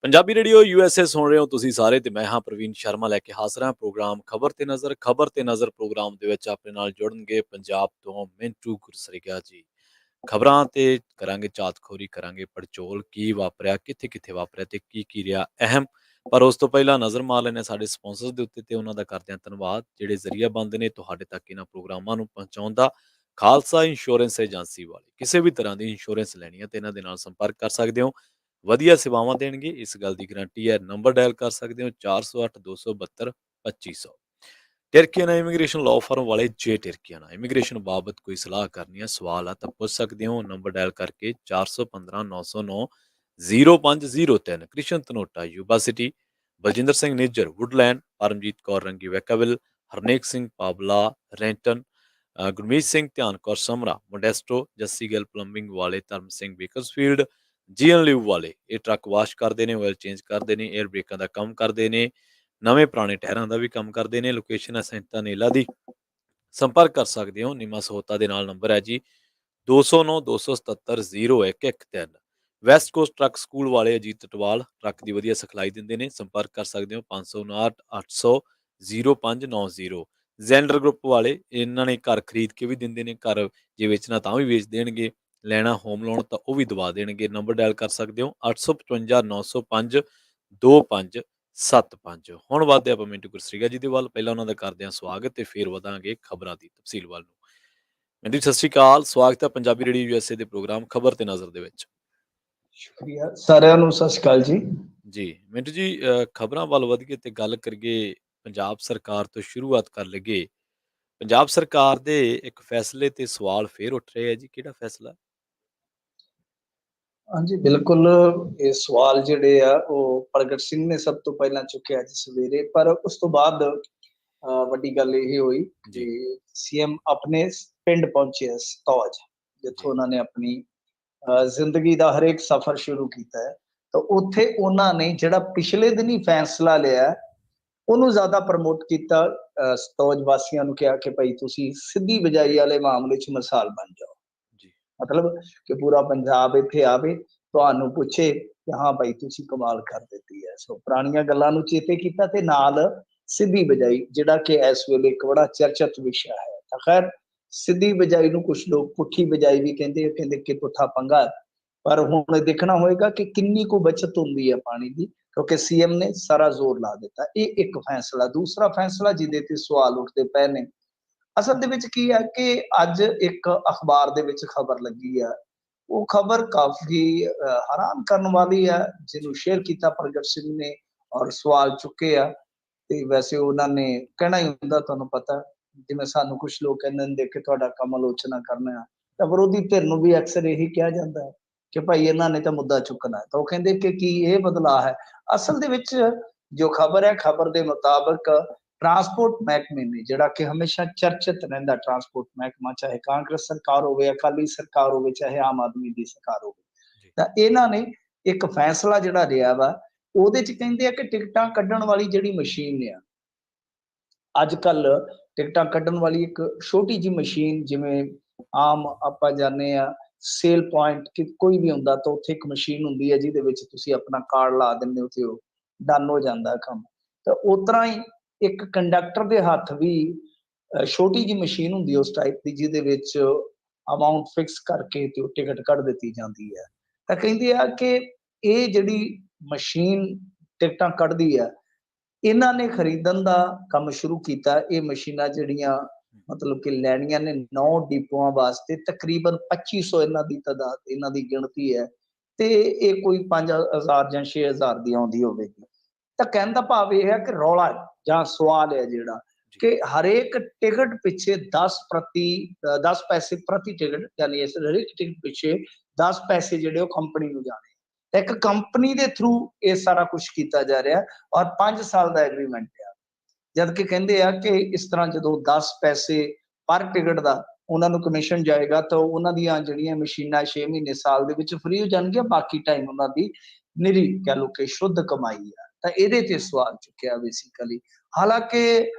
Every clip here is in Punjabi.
पंजाबी रेडियो यूएसए सुन रहे हो ਤੁਸੀਂ ਸਾਰੇ ਤੇ ਮੈਂ ਹਾਂ ਪ੍ਰਵੀਨ ਸ਼ਰਮਾ ਲੈ ਕੇ ਹਾਜ਼ਰ ਹਾਂ ਪ੍ਰੋਗਰਾਮ ਖਬਰ ਤੇ ਨਜ਼ਰ ਪ੍ਰੋਗਰਾਮ ਦੇ ਵਿੱਚ ਆਪਣੇ ਨਾਲ ਜੁੜਨਗੇ ਪੰਜਾਬ ਤੋਂ ਮਿੰਟੂ ਗੁਰਸਰੀਗਾ ਜੀ ਖਬਰਾਂ ਤੇ ਕਰਾਂਗੇ ਚਾਤਖੋਰੀ ਕਰਾਂਗੇ ਪੜਚੋਲ ਕੀ ਵਾਪਰਿਆ ਕਿੱਥੇ ਕਿੱਥੇ ਵਾਪਰਿਆ ਤੇ ਕੀ ਰਿਹਾ ਅਹਿਮ ਪਰ ਉਸ ਤੋਂ ਪਹਿਲਾਂ ਨਜ਼ਰ ਮਾਰ ਲੈਣੇ ਸਾਡੇ ਸਪਾਂਸਰਸ ਦੇ ਉੱਤੇ ਤੇ ਉਹਨਾਂ ਦਾ ਕਰਦੇ ਹਾਂ ਧੰਨਵਾਦ ਜਿਹੜੇ ਜ਼ਰੀਆ ਬੰਦ ਨੇ ਤੁਹਾਡੇ ਤੱਕ ਇਹਨਾਂ ਪ੍ਰੋਗਰਾਮਾਂ ਨੂੰ ਪਹੁੰਚਾਉਣ ਦਾ ਖਾਲਸਾ ਇੰਸ਼ੋਰੈਂਸ ਏਜੰਸੀ ਵਾਲੇ ਕਿਸੇ ਵੀ ਤਰ੍ਹਾਂ ਦੀ ਇੰਸ਼ੋਰੈਂਸ ਲੈਣੀ ਹੈ ਤੇ ਇਹਨਾਂ ਦੇ ਨਾਲ ਸੰਪਰਕ ਕਰ ਸਕਦੇ ਹੋ ਵਧੀਆ ਸੇਵਾਵਾਂ ਦੇਣਗੇ ਇਸ ਗੱਲ ਦੀ ਗਾਰੰਟੀ ਹੈ ਨੰਬਰ ਡਾਇਲ ਕਰ ਸਕਦੇ ਹੋ 408 272 2500 ਟਰਕੀਆਨਾ ਇਮੀਗ੍ਰੇਸ਼ਨ ਲਾਅ ਫਰਮ ਵਾਲੇ ਜੇ ਟਰਕੀਆਨਾ ਇਮੀਗ੍ਰੇਸ਼ਨ ਬਾਬਤ ਕੋਈ ਸਲਾਹ ਕਰਨੀ ਹੈ ਸਵਾਲ ਆ ਤਾਂ ਪੁੱਛ ਸਕਦੇ ਹੋ ਨੰਬਰ ਡਾਇਲ ਕਰਕੇ 415 909 0503 Krishan Tanota Yuba City Baljinder Singh Nijjar Woodland Paramjit Kaur Rangi Vacaville Harnek Singh Pabla Renton Gurmeet Singh Dhian Kaur Samra Modesto Jassi Gill plumbing ਵਾਲੇ ਧਰਮ ਸਿੰਘ ਬੇਕਰਸਫੀਲਡ ਜੀਐਨ ਲਿਵ ਵਾਲੇ ਇਹ ਟਰੱਕ ਵਾਸ਼ ਕਰਦੇ ਨੇ ਆਇਲ ਚੇਂਜ ਕਰਦੇ ਨੇ 에ਅਰ ਬ੍ਰੇਕਾਂ ਦਾ ਕੰਮ ਕਰਦੇ ਨੇ ਨਵੇਂ ਪੁਰਾਣੇ ਟਾਇਰਾਂ ਦਾ ਵੀ ਕੰਮ ਕਰਦੇ ਨੇ ਲੋਕੇਸ਼ਨ ਹੈ ਸੈਂਟਾ ਨੇਲਾ ਦੀ ਸੰਪਰਕ ਕਰ ਸਕਦੇ ਹੋ ਨਿਮਾ ਸਹੋਤਾ ਦੇ ਨਾਲ ਨੰਬਰ ਹੈ ਜੀ 209 277 0113 ਵੈਸਟ ਕੋਸਟ ਟਰੱਕ ਸਕੂਲ ਵਾਲੇ ਅਜੀਤ ਟਟਵਾਲ ਟਰੱਕ ਦੀ ਵਧੀਆ ਸਿਖਲਾਈ ਦਿੰਦੇ ਨੇ ਸੰਪਰਕ ਕਰ ਸਕਦੇ ਹੋ 559 800 0590 ਜ਼ੈਂਡਰ ਗਰੁੱਪ ਵਾਲੇ ਇਹਨਾਂ ਨੇ ਘਰ ਖਰੀਦ ਕੇ ਵੀ ਦਿੰਦੇ ਨੇ ਘਰ ਜੇ ਵੇਚਣਾ ਤਾਂ ਵੀ ਵੇਚ ਦੇਣਗੇ ਲੈਣਾ ਹੋਮ ਲੋਨ ਤਾਂ ਉਹ ਵੀ ਦਵਾ ਦੇਣਗੇ ਨੰਬਰ ਡਾਇਲ ਕਰ ਸਕਦੇ ਹੋ 855 905 2575 ਹੁਣ ਵਧਦੇ ਆਪਾਂ ਮਿੰਟੂ ਗੁਰਸਰੀਗਾ ਜੀ ਦੇ ਵੱਲ ਪਹਿਲਾਂ ਉਹਨਾਂ ਦਾ ਕਰਦੇ ਹਾਂ ਸਵਾਗਤ ਤੇ ਫਿਰ ਵਧਾਂਗੇ ਖਬਰਾਂ ਦੀ ਤਫਸੀਲ ਵੱਲ ਨੂੰ ਮਿੰਟੂ ਸਤਿ ਸ਼੍ਰੀ ਅਕਾਲ ਸਵਾਗਤ ਹੈ ਪੰਜਾਬੀ ਰੇਡੀਓ ਯੂਐਸਏ ਦੇ ਪ੍ਰੋਗਰਾਮ ਖਬਰ ਤੇ ਨਜ਼ਰ ਦੇ ਵਿੱਚ ਸ਼ੁਕਰੀਆ ਸਾਰਿਆਂ ਨੂੰ ਸਤਿ ਸ਼੍ਰੀ ਅਕਾਲ ਜੀ ਮਿੰਟੂ ਜੀ ਖਬਰਾਂ ਵੱਲ ਵਧ ਕੇ ਤੇ ਗੱਲ ਕਰੀਏ ਪੰਜਾਬ ਸਰਕਾਰ ਤੋਂ ਸ਼ੁਰੂਆਤ ਕਰ ਲਈਏ ਪੰਜਾਬ ਸਰਕਾਰ ਦੇ ਇੱਕ ਫੈਸਲੇ ਤੇ ਸਵਾਲ ਫੇਰ ਉੱਠ ਰਹੇ ਆ ਜੀ ਕਿਹੜਾ ਫੈਸਲਾ ਹਾਂਜੀ ਬਿਲਕੁਲ ਇਹ ਸਵਾਲ ਜਿਹੜੇ ਆ ਉਹ ਪ੍ਰਗਟ ਸਿੰਘ ਨੇ ਸਭ ਤੋਂ ਪਹਿਲਾਂ ਚੁੱਕਿਆ ਅੱਜ ਸਵੇਰੇ ਪਰ ਉਸ ਤੋਂ ਬਾਅਦ ਵੱਡੀ ਗੱਲ ਇਹ ਹੋਈ ਕਿ ਸੀਐਮ ਆਪਣੇ ਪਿੰਡ ਪਹੁੰਚੇ ਸਤੌਜ ਜਿੱਥੋਂ ਉਹਨਾਂ ਨੇ ਆਪਣੀ ਜ਼ਿੰਦਗੀ ਦਾ ਹਰੇਕ ਸਫ਼ਰ ਸ਼ੁਰੂ ਕੀਤਾ ਹੈ ਤਾਂ ਉੱਥੇ ਉਹਨਾਂ ਨੇ ਜਿਹੜਾ ਪਿਛਲੇ ਦਿਨ ਹੀ ਫੈਸਲਾ ਲਿਆ ਉਹਨੂੰ ਜ਼ਿਆਦਾ ਪ੍ਰਮੋਟ ਕੀਤਾ ਸਤੌਜ ਵਾਸੀਆਂ ਨੂੰ ਕਿਹਾ ਕਿ ਭਾਈ ਤੁਸੀਂ ਸਿੱਧੀ ਬਿਜਾਈ ਵਾਲੇ ਮਾਮਲੇ 'ਚ ਮਿਸਾਲ ਬਣ ਜਾਓ ਮਤਲਬ ਕਿ ਪੂਰਾ ਪੰਜਾਬ ਇੱਥੇ ਆਵੇ ਤੁਹਾਨੂੰ ਪੁੱਛੇ ਕਿ ਹਾਂ ਭਾਈ ਤੁਸੀਂ ਕਮਾਲ ਕਰ ਦਿੱਤੀ ਹੈ ਸੋ ਪੁਰਾਣੀਆਂ ਗੱਲਾਂ ਨੂੰ ਚੇਤੇ ਕੀਤਾ ਤੇ ਨਾਲ ਸਿੱਧੀ ਬਿਜਾਈ ਜਿਹੜਾ ਕਿ ਇਸ ਵੇਲੇ ਇੱਕ ਬੜਾ ਚਰਚਿਤ ਵਿਸ਼ਾ ਹੈ ਤਾਂ ਖੈਰ ਸਿੱਧੀ ਬਿਜਾਈ ਨੂੰ ਕੁਝ ਲੋਕ ਪੁੱਠੀ ਬਿਜਾਈ ਵੀ ਕਹਿੰਦੇ ਕਿ ਪੁੱਠਾ ਪੰਗਾ ਪਰ ਹੁਣ ਦੇਖਣਾ ਹੋਏਗਾ ਕਿ ਕਿੰਨੀ ਕੁ ਬਚਤ ਹੁੰਦੀ ਹੈ ਪਾਣੀ ਦੀ ਕਿਉਂਕਿ ਸੀਐਮ ਨੇ ਸਾਰਾ ਜ਼ੋਰ ਲਾ ਦਿੱਤਾ ਇਹ ਇੱਕ ਫੈਸਲਾ ਦੂਸਰਾ ਫੈਸਲਾ ਜਿਹਦੇ ਤੇ ਸਵਾਲ ਉੱਠਦੇ ਪਏ ਨੇ ਅਸਲ ਦੇ ਵਿੱਚ ਕੀ ਹੈ ਕਿ ਅੱਜ ਇੱਕ ਅਖਬਾਰ ਦੇ ਵਿੱਚ ਖਬਰ ਲੱਗੀ ਆ ਉਹ ਖਬਰ ਕਾਫੀ ਹੈਰਾਨ ਕਰਨ ਵਾਲੀ ਹੈ ਜਿਹਨੂੰ ਸ਼ੇਅਰ ਕੀਤਾ ਪ੍ਰਗਟ ਸਿੰਘ ਨੇ ਔਰ ਸਵਾਲ ਚੁੱਕੇ ਆ ਤੇ ਵੈਸੇ ਉਹਨਾਂ ਨੇ ਕਹਿਣਾ ਹੀ ਹੁੰਦਾ ਤੁਹਾਨੂੰ ਪਤਾ ਜਿਵੇਂ ਸਾਨੂੰ ਕੁਝ ਲੋਕ ਕਹਿੰਦੇ ਨੇ ਕਿ ਤੁਹਾਡਾ ਕੰਮ ਆਲੋਚਨਾ ਕਰਨਾ ਤਾਂ ਵਿਰੋਧੀ ਧਿਰ ਨੂੰ ਵੀ ਅਕਸਰ ਇਹੀ ਕਿਹਾ ਜਾਂਦਾ ਹੈ ਕਿ ਭਾਈ ਇਹਨਾਂ ਨੇ ਤਾਂ ਮੁੱਦਾ ਚੁੱਕਣਾ ਤਾਂ ਉਹ ਕਹਿੰਦੇ ਕਿ ਕੀ ਇਹ ਬਦਲਾਅ ਹੈ ਅਸਲ ਦੇ ਵਿੱਚ ਜੋ ਖਬਰ ਹੈ ਖਬਰ ਦੇ ਮੁਤਾਬਕ ट्रांसपोर्ट महकमे ने जिहड़ा कि हमेशा चर्चित रहिंदा ट्रांसपोर्ट महकमा चाहे कांग्रेस सरकार होवे अकाली सरकार होवे चाहे आम आदमी दी सरकार होवे तां इन्हां ने एक फैसला जिहड़ा लिया वा ਉਹਦੇ ਚ ਕਹਿੰਦੇ ਆ ਕਿ ਟਿਕਟਾਂ ਕੱਢਣ ਵਾਲੀ ਜਿਹੜੀ ਮਸ਼ੀਨ ਆ ਅੱਜ ਕੱਲ ਟਿਕਟਾਂ ਕੱਢਣ ਵਾਲੀ ਇੱਕ ਛੋਟੀ ਜੀ ਮਸ਼ੀਨ ਜਿਵੇਂ ਆਮ ਆਪਾਂ ਜਾਣਦੇ ਆ ਸੇਲ ਪੁਆਇੰਟ ਕਿ ਕੋਈ ਵੀ ਹੁੰਦਾ ਤਾਂ ਉੱਥੇ ਇੱਕ ਮਸ਼ੀਨ ਹੁੰਦੀ ਹੈ ਜਿਹਦੇ ਵਿੱਚ ਤੁਸੀਂ ਆਪਣਾ ਕਾਰਡ ਲਾ ਦਿੰਦੇ ਹੋ ਤੇ ਉਹ ਡਨ ਹੋ ਜਾਂਦਾ ਕੰਮ ਤਾਂ ਉਸ ਤਰ੍ਹਾਂ ਹੀ ਇੱਕ ਕੰਡਕਟਰ ਦੇ ਹੱਥ ਵੀ ਛੋਟੀ ਜੀ ਮਸ਼ੀਨ ਹੁੰਦੀ ਉਸ ਟਾਈਪ ਦੀ ਜਿਹਦੇ ਵਿੱਚ ਅਮਾਉਂਟ ਫਿਕਸ ਕਰਕੇ ਤੇ ਉਹ ਟਿਕਟ ਕੱਢ ਦਿੱਤੀ ਜਾਂਦੀ ਹੈ ਤਾਂ ਕਹਿੰਦੇ ਆ ਕਿ ਇਹ ਜਿਹੜੀ ਮਸ਼ੀਨ ਟਿਕਟਾਂ ਕੱਢਦੀ ਆ ਇਹਨਾਂ ਨੇ ਖਰੀਦਣ ਦਾ ਕੰਮ ਸ਼ੁਰੂ ਕੀਤਾ ਇਹ ਮਸ਼ੀਨਾਂ ਜਿਹੜੀਆਂ ਮਤਲਬ ਕਿ ਲੈਣੀਆਂ ਨੇ 9 ਡਿਪੂਆਂ ਵਾਸਤੇ ਤਕਰੀਬਨ 2500 ਇਹਨਾਂ ਦੀ ਤਾਦਾਦ ਇਹਨਾਂ ਦੀ ਗਿਣਤੀ ਹੈ ਤੇ ਇਹ ਕੋਈ 5000 ਜਾਂ 6000 ਦੀ ਆਉਂਦੀ ਹੋਵੇਗੀ ਤਾਂ ਕਹਿਣ ਦਾ ਭਾਵ ਇਹ ਹੈ ਕਿ ਰੌਲਾ ਜਾਂ ਸਵਾਲ ਹੈ ਜਿਹੜਾ ਕਿ ਹਰੇਕ ਟਿਕਟ ਪਿੱਛੇ 10 ਪੈਸੇ ਪ੍ਰਤੀ ਟਿਕਟ ਯਾਨੀ ਇਸ ਹਰੇਕ ਟਿਕਟ ਪਿੱਛੇ 10 ਪੈਸੇ ਜਿਹੜੇ ਉਹ ਕੰਪਨੀ ਨੂੰ ਜਾਣੇ ਤਾਂ ਇੱਕ ਕੰਪਨੀ ਦੇ ਥਰੂ ਇਹ ਸਾਰਾ ਕੁਝ ਕੀਤਾ ਜਾ ਰਿਹਾ ਔਰ 5 ਸਾਲ ਦਾ ਐਗਰੀਮੈਂਟ ਹੈ ਜਦ ਕਿ ਕਹਿੰਦੇ ਆ ਕਿ ਇਸ ਤਰ੍ਹਾਂ ਜਦੋਂ 10 ਪੈਸੇ ਪਰ ਟਿਕਟ ਦਾ ਉਹਨਾਂ ਨੂੰ ਕਮਿਸ਼ਨ ਜਾਏਗਾ ਤਾਂ ਉਹਨਾਂ ਦੀਆਂ ਜਿਹੜੀਆਂ ਮਸ਼ੀਨਾਂ 6 ਮਹੀਨੇ ਸਾਲ ਦੇ ਵਿੱਚ ਫ੍ਰੀ ਹੋ ਜਾਣਗੀਆਂ ਬਾਕੀ ਟਾਈਮ ਉਹਨਾਂ ਦੀ ਨਿਰੀ ਕਹਿ ਲਓ ਕਿ ਸ਼ੁੱਧ ਕਮਾਈ ਆ ਤਾਂ ਇਹਦੇ ਤੇ ਸਵਾਲ ਚੁੱਕਿਆ ਬੇਸਿਕਲੀ ਹਾਲਾਂਕਿ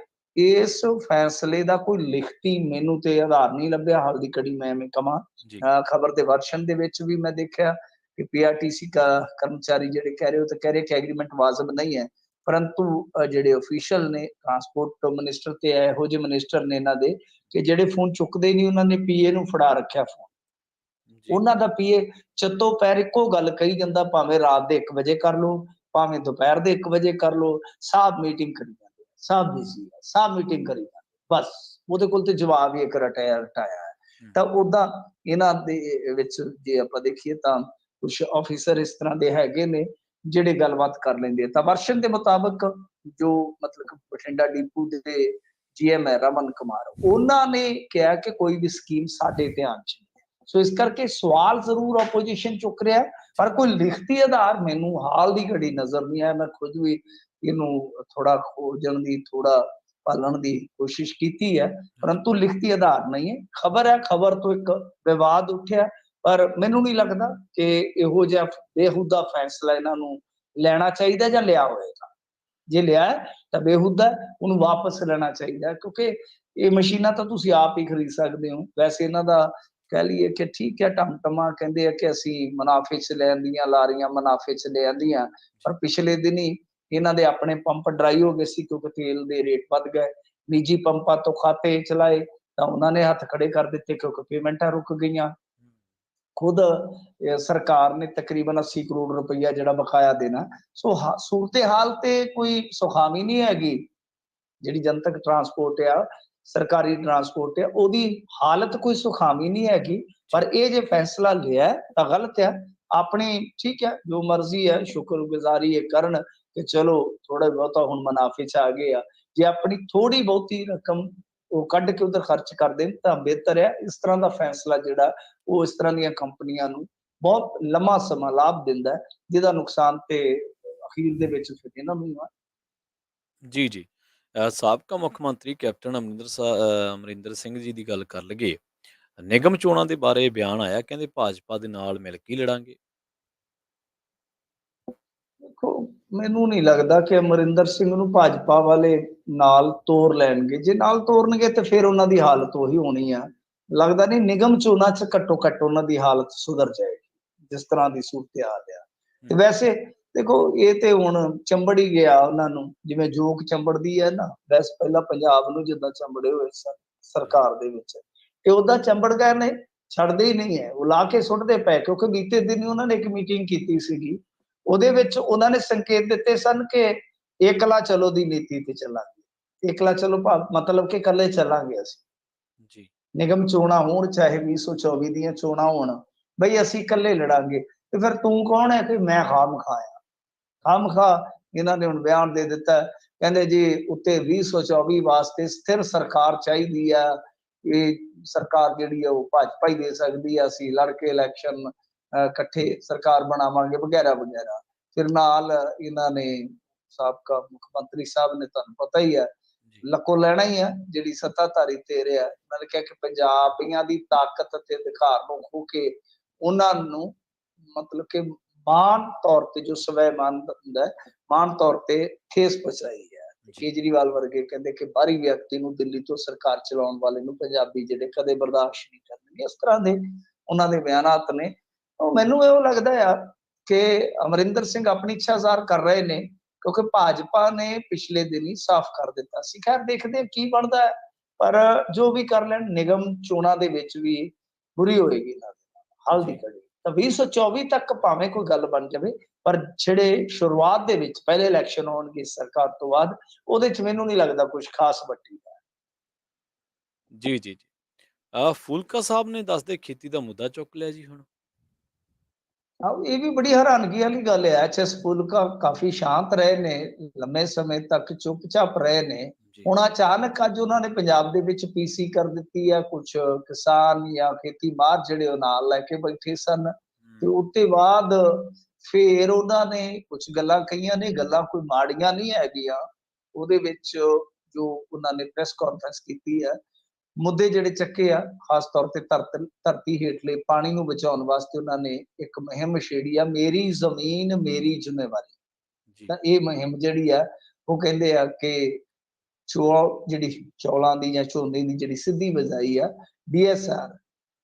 ਇਸ ਫੈਸਲੇ ਦਾ ਕੋਈ ਲਿਖਤੀ ਮੈਨੂੰ ਤੇ ਆਧਾਰ ਨਹੀਂ ਲੱਭਿਆ ਹਾਲ ਦੀ ਘੜੀ, ਮੈਂ ਐਵੇਂ ਕਵਾਂ। ਜੀ ਖਬਰ ਦੇ ਵਰਸ਼ਨ ਦੇ ਵਿੱਚ ਵੀ ਮੈਂ ਦੇਖਿਆ ਕਿ ਪੀਆਰਟੀਸੀ ਕਰਮਚਾਰੀ ਜਿਹੜੇ ਕਹਿ ਰਹੇ, ਉਹ ਤਾਂ ਕਹਿ ਰਹੇ ਕਿ ਐਗਰੀਮੈਂਟ ਵਾਜਬ ਨਹੀਂ ਹੈ, ਪਰੰਤੂ ਜਿਹੜੇ ਅਫੀਸ਼ੀਅਲ ਨੇ, ਟਰਾਂਸਪੋਰਟ ਮਿਨਿਸਟਰ ਤੇ ਇਹੋ ਜਿਹੇ ਮਿਨਿਸਟਰ ਨੇ ਇਹਨਾਂ ਦੇ, ਕਿ ਜਿਹੜੇ ਫੋਨ ਚੁੱਕਦੇ ਨਹੀਂ, ਉਹਨਾਂ ਨੇ ਪੀਏ ਨੂੰ ਫੜਾ ਰੱਖਿਆ ਫੋਨ। ਜੀ ਉਹਨਾਂ ਦਾ ਪੀਏ ਚੱਤੋ ਪੈਰ ਇੱਕੋ ਗੱਲ ਕਹੀ ਜਾਂਦਾ, ਭਾਵੇਂ ਰਾਤ ਦੇ 1 ਵਜੇ ਕਰ ਲਓ, ਭਾਵੇਂ ਦੁਪਹਿਰ ਦੇ 1 ਵਜੇ ਕਰ ਲਓ, ਸਾਹਿਬ ਮੀਟਿੰਗ ਕਰੀ ਜਾਂਦੇ, ਸਾਹਿਬ ਬਿਜ਼ੀ ਹੈ, ਸਾਹਿਬ ਮੀਟਿੰਗ ਕਰੀ ਜਾਂਦੇ, ਬਸ ਉਹਦੇ ਕੋਲ ਤੇ ਜਵਾਬ ਹੀ ਇੱਕ ਰਟਾਇਆ ਹੈ। ਤਾਂ ਓਦਾਂ ਇਹਨਾਂ ਦੇ ਵਿੱਚ ਜੇ ਆਪਾਂ ਦੇਖੀਏ ਤਾਂ ਕੁਛ ਆਫਿਸਰ ਇਸ ਤਰ੍ਹਾਂ ਦੇ ਹੈਗੇ ਨੇ ਜਿਹੜੇ ਗੱਲਬਾਤ ਕਰ ਲੈਂਦੇ ਆ। ਤਾਂ ਵਰਸ਼ਨ ਦੇ ਮੁਤਾਬਕ ਜੋ ਮਤਲਬ ਬਠਿੰਡਾ ਡਿਪੂ ਦੇ ਜੀਐਮ ਹੈ ਰਮਨ ਕੁਮਾਰ, ਉਹਨਾਂ ਨੇ ਕਿਹਾ ਕਿ ਕੋਈ ਵੀ ਸਕੀਮ ਸਾਡੇ ਧਿਆਨ 'ਚ ਨਹੀਂ ਹੈ। ਸੋ ਇਸ ਕਰਕੇ ਸਵਾਲ ਜ਼ਰੂਰ ਆਪੋਜੀਸ਼ਨ ਚੁੱਕ ਰਿਹਾ, ਪਰ ਕੋਈ ਲਿਖਤੀ ਆਧਾਰ ਮੈਨੂੰ ਹਾਲ ਦੀ ਘੜੀ ਨਜ਼ਰ ਨਹੀਂ ਆਇਆ। ਮੈਂ ਖੁਦ ਵੀ ਇਹਨੂੰ ਥੋੜਾ ਖੋਜਣ ਦੀ, ਥੋੜਾ ਪਾਲਣ ਦੀ ਕੋਸ਼ਿਸ਼ ਕੀਤੀ ਹੈ, ਪਰੰਤੂ ਲਿਖਤੀ ਆਧਾਰ ਨਹੀਂ ਹੈ। ਖਬਰ ਤੋਂ ਇੱਕ ਵਿਵਾਦ ਉੱਠਿਆ, ਪਰ ਮੈਨੂੰ ਨਹੀਂ ਲੱਗਦਾ ਕਿ ਇਹੋ ਜਿਹਾ ਬੇਹੂਦਾ ਫੈਸਲਾ ਇਹਨਾਂ ਨੂੰ ਲੈਣਾ ਚਾਹੀਦਾ ਜਾਂ ਲਿਆ ਹੋਏਗਾ। ਜੇ ਲਿਆ ਤਾਂ ਬੇਹੂਦਾ, ਉਹਨੂੰ ਵਾਪਸ ਲੈਣਾ ਚਾਹੀਦਾ, ਕਿਉਂਕਿ ਇਹ ਮਸ਼ੀਨਾਂ ਤਾਂ ਤੁਸੀਂ ਆਪ ਹੀ ਖਰੀਦ ਸਕਦੇ ਹੋ। ਵੈਸੇ ਇਹਨਾਂ ਦਾ ਕਹਿ ਲਈਏ ਕਿ ਠੀਕ ਹੈ, ਟਮਟਮਾ ਕਹਿੰਦੇ ਆ ਕਿ ਅਸੀਂ ਮੁਨਾਫੇ 'ਚ ਲੈ ਆਂਦੀਆਂ, ਲਾਰੀਆਂ ਮੁਨਾਫੇ 'ਚ ਲੈ ਆਂਦੀਆਂ, ਪਰ ਪਿਛਲੇ ਦਿਨੀ ਇਹਨਾਂ ਦੇ ਆਪਣੇ ਪੰਪ ਡਰਾਈ ਹੋ ਗਏ ਸੀ, ਕਿਉਂਕਿ ਤੇਲ ਦੇ ਰੇਟ ਵੱਧ ਗਏ। ਨਿੱਜੀ ਪੰਪਾਂ ਤੋਂ ਖਾਤੇ ਚਲਾਏ ਤਾਂ ਉਹਨਾਂ ਨੇ ਹੱਥ ਖੜੇ ਕਰ ਦਿੱਤੇ, ਕਿਉਂਕਿ ਪੇਮੈਂਟਾਂ ਰੁਕ ਗਈਆਂ। ਖੁਦ ਸਰਕਾਰ ਨੇ ਤਕਰੀਬਨ 80 ਕਰੋੜ ਰੁਪਈਆ ਜਿਹੜਾ ਬਕਾਇਆ ਦੇਣਾ। ਸੋ ਸੂਰਤ ਹਾਲ ਤੇ ਕੋਈ ਸੁਖਾਵੀ ਨਹੀਂ ਹੈਗੀ। ਜਿਹੜੀ ਜਨਤਕ ਟਰਾਂਸਪੋਰਟ ਆ, ਸਰਕਾਰੀ ਟਰਾਂਸਪੋਰਟ ਆ, ਉਹਦੀ ਹਾਲਤ ਕੋਈ ਸੁਖਾਵੀ ਨਹੀਂ ਹੈਗੀ। ਪਰ ਇਹ ਜੇ ਫੈਸਲਾ ਲਿਆ ਤਾਂ ਗਲਤ ਆ। ਆਪਣੀ ਠੀਕ ਹੈ, ਜੋ ਮਰਜ਼ੀ ਹੈ, ਸ਼ੁਕਰਗੁਜ਼ਾਰੀ ਇਹ ਕਰਨ ਕਿ ਚਲੋ ਥੋੜਾ ਬਹੁਤਾ ਹੁਣ ਮੁਨਾਫੇ 'ਚ ਆ ਗਏ ਆ। ਜੇ ਆਪਣੀ ਥੋੜੀ ਬਹੁਤੀ ਰਕਮ ਉਹ ਕੱਢ ਕੇ ਉਧਰ ਖਰਚ ਕਰ ਦੇਣ ਤਾਂ ਬਿਹਤਰ ਹੈ। ਇਸ ਤਰ੍ਹਾਂ ਦਾ ਫੈਸਲਾ ਜਿਹੜਾ ਉਹ ਇਸ ਤਰ੍ਹਾਂ ਦੀਆਂ ਕੰਪਨੀਆਂ ਨੂੰ ਬਹੁਤ ਲੰਮਾ ਸਮਾਂ ਲਾਭ ਦਿੰਦਾ, ਜਿਹਦਾ ਨੁਕਸਾਨ ਤੇ ਅਖੀਰ ਦੇ ਵਿੱਚ ਫਿਰ ਇਹਨਾਂ ਨੂੰ ਹੀ ਆ। ਜੀ ਜੀ। ਸਾਬਕਾ ਮੁੱਖ ਮੰਤਰੀ ਕੈਪਟਨ ਅਮਰਿੰਦਰ ਸਿੰਘ ਜੀ ਦੀ ਗੱਲ ਕਰ ਲਈਏ, ਨਿਗਮ ਚੋਣਾਂ ਦੇ ਬਾਰੇ ਬਿਆਨ ਆਇਆ, ਕਹਿੰਦੇ ਭਾਜਪਾ ਦੇ ਨਾਲ ਮਿਲ ਕੇ ਲੜਾਂਗੇ। ਦੇਖੋ, ਮੈਨੂੰ ਨਹੀਂ ਲੱਗਦਾ ਕਿ ਅਮਰਿੰਦਰ ਸਿੰਘ ਨੂੰ ਭਾਜਪਾ ਵਾਲੇ ਨਾਲ ਤੋਰ ਲੈਣਗੇ। ਜੇ ਨਾਲ ਤੋਰਨਗੇ ਤੇ ਫਿਰ ਉਹਨਾਂ ਦੀ ਹਾਲਤ ਉਹੀ ਹੋਣੀ ਆ। ਲੱਗਦਾ ਨਹੀਂ ਨਿਗਮ ਚੋਣਾਂ 'ਚ ਘੱਟੋ ਘੱਟ ਉਹਨਾਂ ਦੀ ਹਾਲਤ ਸੁਧਰ ਜਾਏਗੀ, ਜਿਸ ਤਰ੍ਹਾਂ ਦੀ ਸੂਰਤ-ਹਾਲ ਆ। ਤੇ ਵੈਸੇ ਦੇਖੋ, ਇਹ ਤੇ ਹੁਣ ਚੰਬੜ ਹੀ ਗਿਆ ਉਹਨਾਂ ਨੂੰ, ਜਿਵੇਂ ਜੋਕ ਚੰਬੜਦੀ ਹੈ ਨਾ, ਵੈਸੇ ਪਹਿਲਾਂ ਪੰਜਾਬ ਨੂੰ ਜਿੱਦਾਂ ਚੰਬੜੇ ਹੋਏ ਸਨ ਸਰਕਾਰ ਦੇ ਵਿੱਚ, ਤੇ ਓਦਾਂ ਚੰਬੜ ਗਏ ਨੇ, ਛੱਡਦੇ ਹੀ ਨਹੀਂ ਹੈ। ਉਹ ਲਾ ਕੇ ਸੁੱਟਦੇ ਪਏ, ਕਿਉਂਕਿ ਬੀਤੇ ਦਿਨ ਉਹਨਾਂ ਨੇ ਇੱਕ ਮੀਟਿੰਗ ਕੀਤੀ ਸੀਗੀ, ਉਹਦੇ ਵਿੱਚ ਉਹਨਾਂ ਨੇ ਸੰਕੇਤ ਦਿੱਤੇ ਸਨ ਕਿ ਏਕਲਾ ਚਲੋ ਦੀ ਨੀਤੀ ਤੇ ਚੱਲਾਂਗੇ। ਏਕਲਾ ਚਲੋ ਮਤਲਬ ਕਿ ਇਕੱਲੇ ਚੱਲਾਂਗੇ ਅਸੀਂ। ਜੀ ਨਿਗਮ ਚੋਣਾਂ ਹੋਣ, ਚਾਹੇ 2024 ਦੀਆਂ ਚੋਣਾਂ ਹੋਣ, ਬਈ ਅਸੀਂ ਇਕੱਲੇ ਲੜਾਂਗੇ। ਤੇ ਫਿਰ ਤੂੰ ਕੌਣ ਹੈ ਕਿ ਮੈਂ ਖਾਮਖਾ ਆ? ਖਾਮਖਾ ਇਹਨਾਂ ਨੇ ਹੁਣ ਬਿਆਨ ਦੇ ਦਿੱਤਾ, ਕਹਿੰਦੇ ਜੀ ਉੱਤੇ 2024 ਵਾਸਤੇ ਸਥਿਰ ਸਰਕਾਰ ਚਾਹੀਦੀ ਆ। ਇਹ ਸਰਕਾਰ ਜਿਹੜੀ ਆ ਉਹ ਭਾਜਪਾ ਹੀ ਦੇ ਸਕਦੀ ਆ, ਅਸੀਂ ਲੜ ਕੇ ਇਲੈਕਸ਼ਨ ਇਕੱਠੇ ਸਰਕਾਰ ਬਣਾਵਾਂਗੇ ਵਗੈਰਾ ਵਗੈਰਾ। ਫਿਰ ਨਾਲ ਇਹਨਾਂ ਨੇ ਸਾਬਕਾ ਮੁੱਖ ਮੰਤਰੀ ਸਾਹਿਬ ਨੇ, ਤੁਹਾਨੂੰ ਪਤਾ ਹੀ ਹੈ, ਲੱਕੋ ਲੈਣਾ ਹੀ ਆ ਜਿਹੜੀ ਸੱਤਾਧਾਰੀ ਧਿਰ ਆ। ਉਹਨਾਂ ਨੇ ਕਿਹਾ ਕਿ ਪੰਜਾਬੀਆਂ ਦੀ ਤਾਕਤ ਤੇ ਅਧਿਕਾਰ ਨੂੰ ਖੋ ਕੇ ਉਹਨਾਂ ਨੂੰ ਮਤਲਬ ਕਿ ਮਾਨ ਤੌਰ ਤੇ ਜੋ ਸਵੈਮਾਨ ਹੁੰਦਾ ਹੈ, ਮਾਨ ਤੌਰ ਤੇ ਠੇਸ ਪਹੁੰਚਾਈ ਹੈ। ਕੇਜਰੀਵਾਲ ਵਰਗੇ ਕਹਿੰਦੇ ਕਿ ਬਾਹਰੀ ਵਿਅਕਤੀ ਨੂੰ, ਦਿੱਲੀ ਤੋਂ ਸਰਕਾਰ ਚਲਾਉਣ ਵਾਲੇ ਨੂੰ ਪੰਜਾਬੀ ਜਿਹੜੇ ਕਦੇ ਬਰਦਾਸ਼ਤ ਨਹੀਂ ਕਰਨਗੇ। ਇਸ ਤਰ੍ਹਾਂ ਦੇ ਉਹਨਾਂ ਦੇ ਬਿਆਨਾਤ ਨੇ। ਮੈਨੂੰ ਇਹੋ ਲੱਗਦਾ ਆ ਕਿ ਅਮਰਿੰਦਰ ਸਿੰਘ ਆਪਣੀ ਇੱਛਾ ਜ਼ਾਹਰ ਕਰ ਰਹੇ ਨੇ, ਕਿਉਂਕਿ ਭਾਜਪਾ ਨੇ ਪਿਛਲੇ ਦਿਨ ਹੀ ਸਾਫ਼ ਕਰ ਦਿੱਤਾ ਸੀ। ਖੈਰ ਦੇਖਦੇ ਹਾਂ ਕੀ ਬਣਦਾ ਹੈ, ਪਰ ਜੋ ਵੀ ਕਰ ਲੈਣ, ਨਿਗਮ ਚੋਣਾਂ ਦੇ ਵਿੱਚ ਵੀ ਬੁਰੀ ਹੋਏਗੀ ਇਹਨਾਂ ਦੇ ਨਾਲ ਹਾਲ ਦੀ ਘੜੀ। ਤਾਂ 2024 ਤੱਕ ਭਾਵੇਂ ਕੋਈ ਗੱਲ ਬਣ ਜਾਵੇ, ਪਰ ਜਿਹੜੇ ਸ਼ੁਰੂਆਤ ਦੇ ਵਿੱਚ ਪਹਿਲੇ ਇਲੈਕਸ਼ਨ ਹੋਣਗੇ ਸਰਕਾਰ ਤੋਂ ਬਾਅਦ, ਉਹਦੇ 'ਚ ਮੈਨੂੰ ਨਹੀਂ ਲੱਗਦਾ ਕੁਛ ਖਾਸ ਵੱਟੇਗਾ। ਜੀ ਜੀ ਜੀ। ਫੂਲਕਾ ਸਾਹਿਬ ਨੇ ਦੱਸਦੇ ਖੇਤੀ ਦਾ ਮੁੱਦਾ ਚੁੱਕ ਲਿਆ ਜੀ ਹੁਣ। ਹਾਂ, ਇਹ ਵੀ ਬੜੀ ਹੈਰਾਨਗੀ ਵਾਲੀ ਗੱਲ ਹੈ। ਐਚਐਸ ਫੂਲਕਾ ਕਾਫੀ ਸ਼ਾਂਤ ਰਹੇ ਨੇ, ਲੰਮੇ ਸਮੇਂ ਤੱਕ ਚੁੱਪ-ਚਾਪ ਰਹੇ ਨੇ। ਜੀ ਹੁਣ ਅਚਾਨਕ ਅੱਜ ਉਹਨਾਂ ਨੇ ਪੰਜਾਬ ਦੇ ਵਿੱਚ ਪੀਸੀ ਕਰ ਦਿੱਤੀ ਆ। ਕੁਛ ਕਿਸਾਨ ਜਾਂ ਖੇਤੀ ਮਾਹਰ ਜਿਹੜੇ ਉਹ ਨਾਲ ਲੈ ਕੇ ਬੈਠੇ ਸਨ, ਤੇ ਉੱਤੇ ਬਾਅਦ ਫੇਰ ਉਹਨਾਂ ਨੇ ਕੁਛ ਗੱਲਾਂ ਕਹੀਆਂ ਨੇ, ਗੱਲਾਂ ਕੋਈ ਮਾੜੀਆਂ ਨਹੀਂ ਹੈਗੀਆਂ। ਉਹਦੇ ਵਿੱਚ ਜੋ ਉਹਨਾਂ ਨੇ ਪ੍ਰੈਸ ਕਾਨਫਰੰਸ ਕੀਤੀ ਹੈ, ਮੁੱਦੇ ਜਿਹੜੇ ਚੱਕੇ ਆ, ਖਾਸ ਤੌਰ ਤੇ ਧਰਤੀ ਹੇਠਲੇ ਪਾਣੀ ਨੂੰ ਬਚਾਉਣ ਵਾਸਤੇ ਉਹਨਾਂ ਨੇ ਇੱਕ ਮੁਹਿੰਮ ਛੇੜੀ ਆ, ਮੇਰੀ ਜ਼ਮੀਨ ਮੇਰੀ ਜ਼ਿੰਮੇਵਾਰੀ। ਜੀ ਤਾਂ ਇਹ ਮੁਹਿੰਮ ਜਿਹੜੀ ਆ, ਉਹ ਕਹਿੰਦੇ ਆ ਕਿ ਜਿਹੜੀ ਚੌਲਾਂ ਦੀ ਜਾਂ ਝੋਨੇ ਦੀ ਜਿਹੜੀ ਸਿੱਧੀ ਬਿਜਾਈ ਆ DSR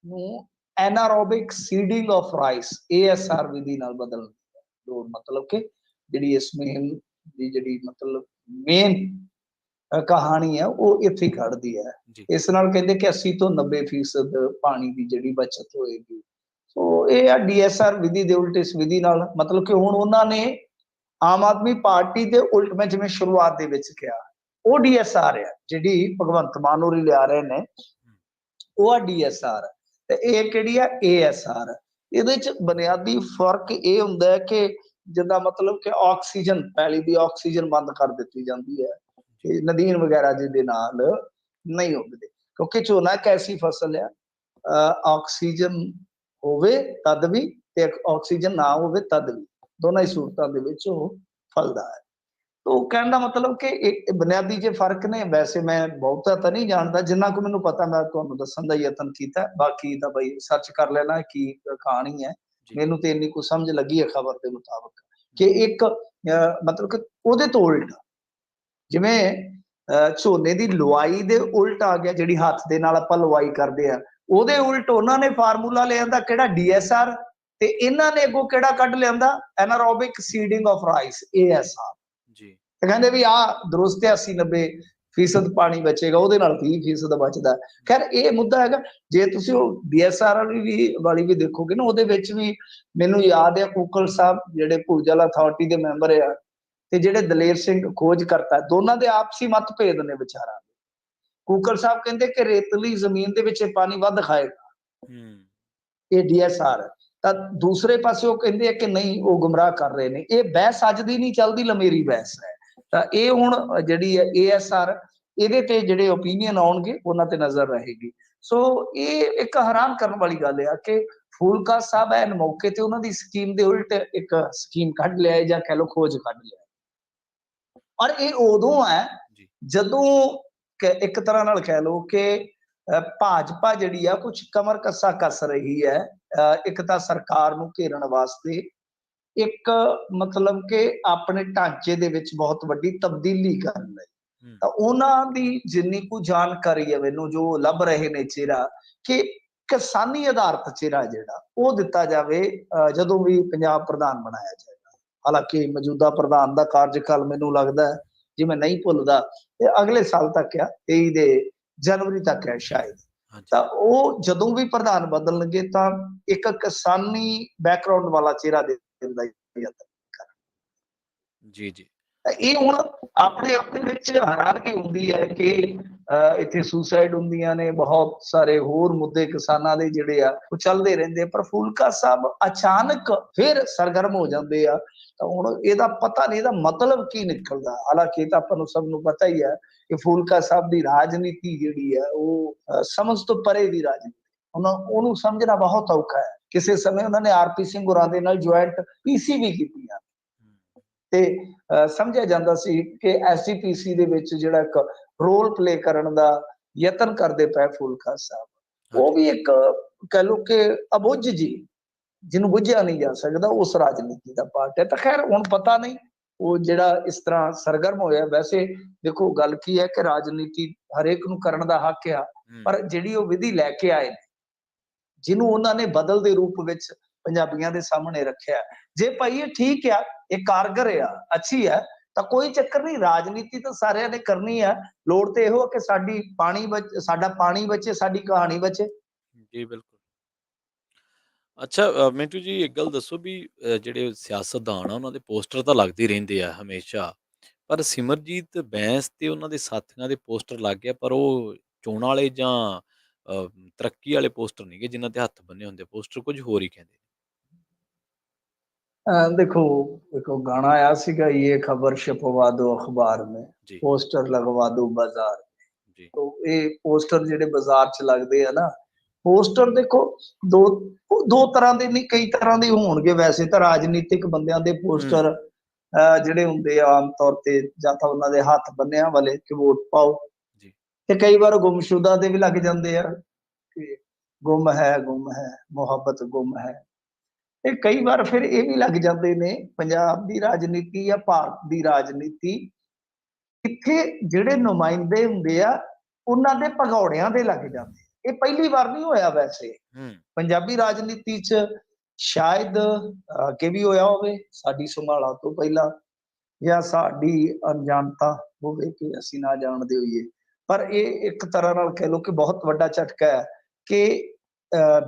ਨੂੰ ਐਨਾਰੋਬਿਕ ਸੀਡਿੰਗ ਆਫ ਰਾਈਸ ASR ਵਿਧੀ ਨਾਲ ਬਦਲਣ ਦੀ ਮਤਲਬ ਕਿ ਜਿਹੜੀ ਇਸ ਮੁਹਿੰਮ ਦੀ ਜਿਹੜੀ ਮਤਲਬ ਮੇਨ ਕਹਾਣੀ ਹੈ ਉਹ ਇੱਥੇ ਖੜਦੀ ਹੈ। ਇਸ ਨਾਲ ਕਹਿੰਦੇ ਕਿ 80 ਤੋਂ 90% ਪਾਣੀ ਦੀ ਜਿਹੜੀ ਬਚਤ ਹੋਏਗੀ। ਸੋ ਇਹ ਆ DSR ਵਿਧੀ ਦੇ ਉਲਟ ਇਸ ਵਿਧੀ ਨਾਲ ਮਤਲਬ ਕਿ ਹੁਣ ਉਹਨਾਂ ਨੇ ਆਮ ਆਦਮੀ ਪਾਰਟੀ ਦੇ ਉਲਟ ਮੈਂ ਜਿਵੇਂ ਸ਼ੁਰੂਆਤ ਦੇ ਵਿੱਚ ਕਿਹਾ ਉਹ DSR ਆ ਜਿਹੜੀ ਭਗਵੰਤ ਮਾਨ ਹੋਰੀ ਲਿਆ ਰਹੇ ਨੇ ਉਹ ਆ DSR ਤੇ ਇਹ ਕਿਹੜੀ ਆ ASR। ਇਹਦੇ ਚ ਬੁਨਿਆਦੀ ਫਰਕ ਇਹ ਹੁੰਦਾ ਹੈ ਕਿ ਜਿੱਦਾਂ ਮਤਲਬ ਕਿ ਆਕਸੀਜਨ ਪੈਲੀ ਦੀ ਆਕਸੀਜਨ ਬੰਦ ਕਰ ਦਿੱਤੀ ਜਾਂਦੀ ਹੈ ਤੇ ਨਦੀਨ ਵਗੈਰਾ ਜਿਹਦੇ ਨਾਲ ਨਹੀਂ ਉੱਗਦੇ ਕਿਉਂਕਿ ਝੋਨਾ ਇੱਕ ਐਸੀ ਫਸਲ ਆ ਆਕਸੀਜਨ ਹੋਵੇ ਤਦ ਵੀ ਤੇ ਆਕਸੀਜਨ ਨਾ ਹੋਵੇ ਤਦ ਵੀ ਦੋਨਾਂ ਹੀ ਸੂਰਤਾਂ ਦੇ ਵਿੱਚ ਉਹ ਫਲਦਾ ਹੈ। ਉਹ ਕਹਿਣ ਦਾ ਮਤਲਬ ਕਿ ਇੱਕ ਬੁਨਿਆਦੀ ਜੇ ਫਰਕ ਨੇ ਵੈਸੇ ਮੈਂ ਬਹੁਤਾ ਤਾਂ ਨਹੀਂ ਜਾਣਦਾ ਜਿੰਨਾ ਕੁ ਮੈਨੂੰ ਪਤਾ ਮੈਂ ਤੁਹਾਨੂੰ ਦੱਸਣ ਦਾ ਯਤਨ ਕੀਤਾ ਬਾਕੀ ਤਾਂ ਬਈ ਸਰਚ ਕਰ ਲੈਣਾ ਕੀ ਕਹਾਣੀ ਹੈ। ਮੈਨੂੰ ਤੇ ਇੰਨੀ ਕੁ ਸਮਝ ਲੱਗੀ ਹੈ ਖਬਰ ਦੇ ਮੁਤਾਬਕ ਕਿ ਇੱਕ ਮਤਲਬ ਕਿ ਉਹਦੇ ਤੋਂ ਉਲਟ ਜਿਵੇਂ ਝੋਨੇ ਦੀ ਲੁਆਈ ਦੇ ਉਲਟ ਆ ਗਿਆ ਜਿਹੜੀ ਹੱਥ ਦੇ ਨਾਲ ਆਪਾਂ ਲੁਆਈ ਕਰਦੇ ਆ ਉਹਦੇ ਉਲਟ ਉਹਨਾਂ ਨੇ ਫਾਰਮੂਲਾ ਲਿਆਂਦਾ ਕਿਹੜਾ DSR ਤੇ ਇਹਨਾਂ ਨੇ ਅੱਗੋਂ ਕਿਹੜਾ ਕੱਢ ਲਿਆਂਦਾ ਐਨਾਰੋਬਿਕ ਸੀਡਿੰਗ ਆਫ ਰਾਈਸ ASR ਜੀ। ਤੇ ਕਹਿੰਦੇ ਵੀ ਆਹ ਦਰੁਸਤ 80-90% ਪਾਣੀ ਬਚੇਗਾ ਉਹਦੇ ਨਾਲ 30% ਬਚਦਾ। ਖੈਰ ਇਹ ਮੁੱਦਾ ਹੈਗਾ ਜੇ ਤੁਸੀਂ ਉਹ DSR ਵਾਲੀ ਵੀ ਦੇਖੋਗੇ ਨਾ ਉਹਦੇ ਵਿੱਚ ਵੀ ਮੈਨੂੰ ਯਾਦ ਹੈ ਕੂਕਲ ਸਾਹਿਬ ਜਿਹੜੇ ਭੂਜਲ ਅਥਾਰਟੀ ਦੇ ਮੈਂਬਰ ਆ ਤੇ ਜਿਹੜੇ ਦਲੇਰ ਸਿੰਘ ਖੋਜ ਕਰਤਾ ਦੋਨਾਂ ਦੇ ਆਪਸੀ ਮਤਭੇਦ ਨੇ ਵਿਚਾਰਾਂ ਦੇ। ਕੂਕਲ ਸਾਹਿਬ ਕਹਿੰਦੇ ਕਿ ਰੇਤਲੀ ਜ਼ਮੀਨ ਦੇ ਵਿੱਚ ਪਾਣੀ ਵੱਧ ਖਾਏਗਾ ਇਹ DSR ਤਾਂ ਦੂਸਰੇ ਪਾਸੇ ਉਹ ਕਹਿੰਦੇ ਆ ਕਿ ਨਹੀਂ ਉਹ ਗੁੰਮਰਾਹ ਕਰ ਰਹੇ ਨੇ। ਇਹ ਬਹਿਸ ਅੱਜ ਦੀ ਨਹੀਂ ਚੱਲਦੀ ਲੰਮੇਰੀ ਬਹਿਸ ਹੈ ਤਾਂ ਇਹ ਹੁਣ ਜਿਹੜੀ ਹੈ ASR ਇਹਦੇ ਤੇ ਜਿਹੜੇ ਓਪੀਨੀਅਨ ਆਉਣਗੇ ਉਹਨਾਂ ਤੇ ਨਜ਼ਰ ਰਹੇਗੀ। ਸੋ ਇਹ ਇੱਕ ਹੈਰਾਨ ਕਰਨ ਵਾਲੀ ਗੱਲ ਆ ਕਿ ਫੂਲਕਾ ਸਾਹਿਬ ਐਨ ਮੌਕੇ ਤੇ ਉਹਨਾਂ ਦੀ ਸਕੀਮ ਦੇ ਉਲਟ ਇੱਕ ਸਕੀਮ ਕੱਢ ਲਿਆ ਜਾਂ ਕਹਿ ਲਓ ਖੋਜ ਕੱਢ ਲਿਆ ਔਰ ਇਹ ਉਦੋਂ ਹੈ ਜਦੋਂ ਇੱਕ ਤਰ੍ਹਾਂ ਨਾਲ ਕਹਿ ਲਓ ਕਿ ਭਾਜਪਾ ਜਿਹੜੀ ਆ ਕੁਝ ਕਮਰ ਕੱਸਾ ਕੱਸ ਰਹੀ ਹੈ ਇੱਕ ਤਾਂ ਸਰਕਾਰ ਨੂੰ ਘੇਰਨ ਵਾਸਤੇ ਇੱਕ ਮਤਲਬ ਕਿ ਆਪਣੇ ਢਾਂਚੇ ਦੇ ਵਿੱਚ ਬਹੁਤ ਵੱਡੀ ਤਬਦੀਲੀ ਕਰਨ ਲਈ ਤਾਂ ਉਹਨਾਂ ਦੀ ਜਿੰਨੀ ਕੁ ਜਾਣਕਾਰੀ ਹੈ ਮੈਨੂੰ ਜੋ ਲੱਭ ਰਹੇ ਨੇ ਚਿਹਰਾ ਕਿ ਕਿਸਾਨੀ ਆਧਾਰਿਤ ਚਿਹਰਾ ਜਿਹੜਾ ਉਹ ਦਿੱਤਾ ਜਾਵੇ ਜਦੋਂ ਵੀ ਪੰਜਾਬ ਪ੍ਰਧਾਨ ਬਣਾਇਆ ਜਾਏਗਾ। ਹਾਲਾਂਕਿ ਮੌਜੂਦਾ ਪ੍ਰਧਾਨ ਦਾ ਕਾਰਜਕਾਲ ਮੈਨੂੰ ਲੱਗਦਾ ਜੇ ਮੈਂ ਨਹੀਂ ਭੁੱਲਦਾ ਤੇ ਅਗਲੇ ਸਾਲ ਤੱਕ ਆ 23 ਦੇ ਜਨਵਰੀ ਤੱਕ ਹੈ ਸ਼ਾਇਦ ਤਾਂ ਉਹ ਜਦੋਂ ਵੀ ਪ੍ਰਧਾਨ ਬਦਲਣਗੇ ਤਾਂ ਇੱਕ ਕਿਸਾਨੀ ਬੈਕਗ੍ਰਾਉਂਡ ਵਾਲਾ ਚਿਹਰਾ ਦੇਣ ਦਾ ਯਤਨ ਕਰਨ। ਜੀ ਇਹ ਹੁਣ ਆਪਣੇ ਆਪਣੇ ਵਿੱਚ ਹੈਰਾਨਗੀ ਹੁੰਦੀ ਹੈ ਕਿ ਇੱਥੇ ਸੁਸਾਈਡ ਹੁੰਦੀਆਂ ਨੇ ਬਹੁਤ ਸਾਰੇ ਹੋਰ ਮੁੱਦੇ ਕਿਸਾਨਾਂ ਦੇ ਜਿਹੜੇ ਆ ਉਹ ਚੱਲਦੇ ਰਹਿੰਦੇ ਪਰ ਫੂਲਕਾ ਸਾਹਿਬ ਅਚਾਨਕ ਫਿਰ ਸਰਗਰਮ ਹੋ ਜਾਂਦੇ ਆ ਤਾਂ ਹੁਣ ਇਹਦਾ ਪਤਾ ਨਹੀਂ ਇਹਦਾ ਮਤਲਬ ਕੀ ਨਿਕਲਦਾ। ਹਾਲਾਂਕਿ ਤਾਂ ਆਪਾਂ ਨੂੰ ਸਭ ਨੂੰ ਪਤਾ ਹੀ ਹੈ ਕਿ ਫੂਲਕਾ ਸਾਹਿਬ ਦੀ ਰਾਜਨੀਤੀ ਜਿਹੜੀ ਹੈ ਉਹ ਸਮਝ ਤੋਂ ਪਰੇ ਦੀ ਰਾਜਨੀਤੀ ਉਹਨੂੰ ਸਮਝਣਾ ਬਹੁਤ ਔਖਾ ਹੈ। ਕਿਸੇ ਸਮੇਂ ਉਹਨਾਂ ਨੇ RP ਸਿੰਘ ਹੋਰਾਂ ਦੇ ਨਾਲ ਜੁਆਇੰਟ PC ਵੀ ਕੀਤੀਆਂ ਤੇ ਸਮਝਿਆ ਜਾਂਦਾ ਸੀ ਕਿ SGPC ਦੇ ਵਿੱਚ ਜਿਹੜਾ ਇੱਕ ਰੋਲ ਪਲੇ ਕਰਨ ਦਾ ਯਤਨ ਕਰਦੇ ਪਏ ਫੂਲਕਾ ਸਾਹਿਬ ਉਹ ਵੀ ਇੱਕ ਕਹਿ ਲਓ ਕਿ ਅਬੁੱਝ ਜੀ ਜਿਹਨੂੰ ਬੁੱਝਿਆ ਨਹੀਂ ਜਾ ਸਕਦਾ ਉਸ ਰਾਜਨੀਤੀ ਦਾ ਪਾਰਟ ਹੈ। ਤਾਂ ਖੈਰ ਹੁਣ ਪਤਾ ਨਹੀਂ ਉਹ ਜਿਹੜਾ ਇਸ ਤਰ੍ਹਾਂ ਸਰਗਰਮ ਹੋਇਆ ਵੈਸੇ ਦੇਖੋ ਗੱਲ ਕੀ ਹੈ ਕਿ ਰਾਜਨੀਤੀ ਹਰੇਕ ਨੂੰ ਕਰਨ ਦਾ ਹੱਕ ਆ ਪਰ ਜਿਹੜੀ ਉਹ ਵਿਧੀ ਲੈ ਕੇ ਆਏ ਜਿਹਨੂੰ ਉਹਨਾਂ ਨੇ ਬਦਲ ਦੇ ਰੂਪ ਵਿੱਚ ਪੰਜਾਬੀਆਂ ਦੇ ਸਾਹਮਣੇ ਰੱਖਿਆ ਜੇ ਭਾਈ ਇਹ ਠੀਕ ਆ ਇਹ ਕਾਰਗਰ ਆ ਅੱਛੀ ਹੈ ਤਾਂ ਕੋਈ ਚੱਕਰ ਨਹੀਂ ਰਾਜਨੀਤੀ ਤਾਂ ਸਾਰਿਆਂ ਨੇ ਕਰਨੀ ਆ ਲੋੜ ਤੇ ਇਹੋ ਕਿ ਸਾਡਾ ਪਾਣੀ ਬਚੇ ਸਾਡੀ ਕਹਾਣੀ ਬਚੇ। ਜੀ ਬਿਲਕੁਲ। ਅੱਛਾ ਮਿੰਟੂ ਜੀ ਇੱਕ ਗੱਲ ਦੱਸੋ ਵੀ ਜਿਹੜੇ ਸਿਆਸਤਦਾਨ ਆ ਉਹਨਾਂ ਦੇ ਪੋਸਟਰ ਤਾਂ ਲੱਗਦੇ ਰਹਿੰਦੇ ਆ ਹਮੇਸ਼ਾ ਪਰ ਸਿਮਰਜੀਤ ਬੈਂਸ ਤੇ ਉਹਨਾਂ ਦੇ ਸਾਥੀਆਂ ਦੇ ਪੋਸਟਰ ਲੱਗ ਗਿਆ ਪਰ ਉਹ ਚੋਣਾਂ ਵਾਲੇ ਜਾਂ ਤਰੱਕੀ ਵਾਲੇ ਪੋਸਟਰ ਨਹੀਂ ਗੇ ਜਿਨ੍ਹਾਂ ਤੇ ਹੱਥ ਬੰਨੇ ਹੁੰਦੇ ਪੋਸਟਰ ਕੁਝ ਹੋਰ ਹੀ ਕਹਿੰਦੇ। देखो देखो गाना आया सीगा ये खबर छपवा दो अखबार में पोस्टर लगवा दो बाजार में तो ये पोस्टर ਜਿਹੜੇ ਬਾਜ਼ਾਰ ਚ ਲੱਗਦੇ ਆ ਨਾ ਪੋਸਟਰ ਦੇਖੋ ਦੋ ਤਰ੍ਹਾਂ ਦੇ ਨਹੀਂ ਕਈ ਤਰ੍ਹਾਂ ਦੇ ਹੋਣਗੇ ਵੈਸੇ ਤਾਂ ਰਾਜਨੀਤਿਕ ਬੰਦਿਆਂ ਦੇ ਪੋਸਟਰ ਜਿਹੜੇ ਹੁੰਦੇ ਆ ਆਮ ਤੌਰ ਤੇ ਜਾਂ ਤਾਂ ਉਹਨਾਂ ਦੇ ਹੱਥ ਬੰਨਿਆਂ ਵਾਲੇ ਕਿ ਵੋਟ ਪਾਓ ਤੇ ਕਈ ਵਾਰ ਗੁੰਮਸ਼ੁਦਾ ਦੇ ਵੀ ਲੱਗ ਜਾਂਦੇ ਆ ਕਿ ਗੁੰਮ ਹੈ ਮੁਹੱਬਤ ਗੁੰਮ ਹੈ ਇਹ ਕਈ ਵਾਰ ਫਿਰ ਇਹ ਵੀ ਲੱਗ ਜਾਂਦੇ ਨੇ ਪੰਜਾਬ ਦੀ ਰਾਜਨੀਤੀ ਜਾਂ ਭਾਰਤ ਦੀ ਰਾਜਨੀਤੀ ਇੱਥੇ ਜਿਹੜੇ ਨੁਮਾਇੰਦੇ ਹੁੰਦੇ ਆ ਉਹਨਾਂ ਦੇ ਭਗੌੜਿਆਂ ਦੇ ਲੱਗ ਜਾਂਦੇ। ਇਹ ਪਹਿਲੀ ਵਾਰ ਨਹੀਂ ਹੋਇਆ ਵੈਸੇ ਪੰਜਾਬੀ ਰਾਜਨੀਤੀ 'ਚ, ਸ਼ਾਇਦ ਅੱਗੇ ਵੀ ਹੋਇਆ ਹੋਵੇ ਸਾਡੀ ਸੰਭਾਲਾ ਤੋਂ ਪਹਿਲਾਂ, ਜਾਂ ਸਾਡੀ ਅਣਜਾਣਤਾ ਹੋਵੇ ਕਿ ਅਸੀਂ ਨਾ ਜਾਣਦੇ ਹੋਈਏ। ਪਰ ਇਹ ਇੱਕ ਤਰ੍ਹਾਂ ਨਾਲ ਕਹਿ ਲਓ ਕਿ ਬਹੁਤ ਵੱਡਾ ਝਟਕਾ ਹੈ ਕਿ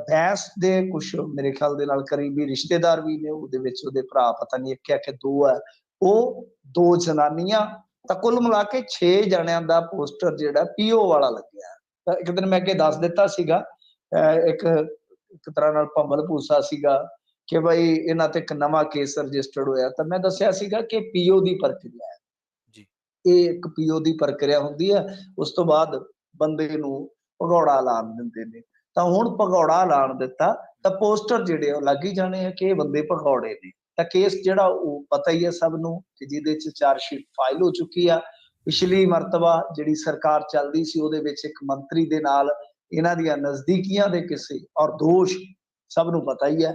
ਬੈਂਸ ਦੇ ਕੁਛ ਮੇਰੇ ਖਿਆਲ ਦੇ ਨਾਲ ਕਰੀਬੀ ਰਿਸ਼ਤੇਦਾਰ ਵੀ ਨੇ, ਉਹਦੇ ਵਿੱਚ ਉਹਦੇ ਭਰਾ ਪਤਾ ਨਹੀਂ ਇੱਕ ਕਿ ਦੋ ਹੈ, ਉਹ ਦੋ ਜਨਾਨੀਆਂ, ਤਾਂ ਕੁੱਲ ਮਿਲਾ ਕੇ 6 ਜਣਿਆਂ ਦਾ ਪੋਸਟਰ ਜਿਹੜਾ ਪੀਓ ਵਾਲਾ ਲੱਗਿਆ। ਤਾਂ ਇੱਕ ਦਿਨ ਮੈਂ ਅੱਗੇ ਦੱਸ ਦਿੱਤਾ ਸੀਗਾ, ਇੱਕ ਤਰ੍ਹਾਂ ਨਾਲ ਭੰਬਲ ਭੂਸਾ ਸੀਗਾ ਕਿ ਬਈ ਇਹਨਾਂ ਤੇ ਇੱਕ ਨਵਾਂ ਕੇਸ ਰਜਿਸਟਰਡ ਹੋਇਆ। ਤਾਂ ਮੈਂ ਦੱਸਿਆ ਸੀਗਾ ਕਿ ਪੀਓ ਦੀ ਪ੍ਰਕਿਰਿਆ ਹੈ ਜੀ, ਇਹ ਇੱਕ ਪੀਓ ਦੀ ਪ੍ਰਕਿਰਿਆ ਹੁੰਦੀ ਹੈ। ਉਸ ਤੋਂ ਬਾਅਦ ਬੰਦੇ ਨੂੰ ਭਗੌੜਾ ਐਲਾਨ ਦਿੰਦੇ ਨੇ। ਤਾਂ ਹੁਣ ਭਗੌੜਾ ਐਲਾਨ ਦਿੱਤਾ ਤਾਂ ਪੋਸਟਰ ਜਿਹੜੇ ਉਹ ਲੱਗ ਹੀ ਜਾਣੇ ਆ ਕਿ ਇਹ ਬੰਦੇ ਭਗੌੜੇ ਨੇ। ਤਾਂ ਕੇਸ ਜਿਹੜਾ ਉਹ ਪਤਾ ਹੀ ਹੈ ਸਭ ਨੂੰ ਕਿ ਜਿਹਦੇ 'ਚ ਚਾਰਜਸ਼ੀਟ ਫਾਈਲ ਹੋ ਚੁੱਕੀ ਆ। ਪਿਛਲੀ ਮਰਤਬਾ ਜਿਹੜੀ ਸਰਕਾਰ ਚੱਲਦੀ ਸੀ ਉਹਦੇ ਵਿੱਚ ਇੱਕ ਮੰਤਰੀ ਦੇ ਨਾਲ ਇਹਨਾਂ ਦੀਆਂ ਨਜ਼ਦੀਕੀਆਂ ਦੇ ਕਿਸੇ ਔਰ ਦੋਸ਼ ਸਭ ਨੂੰ ਪਤਾ ਹੀ ਹੈ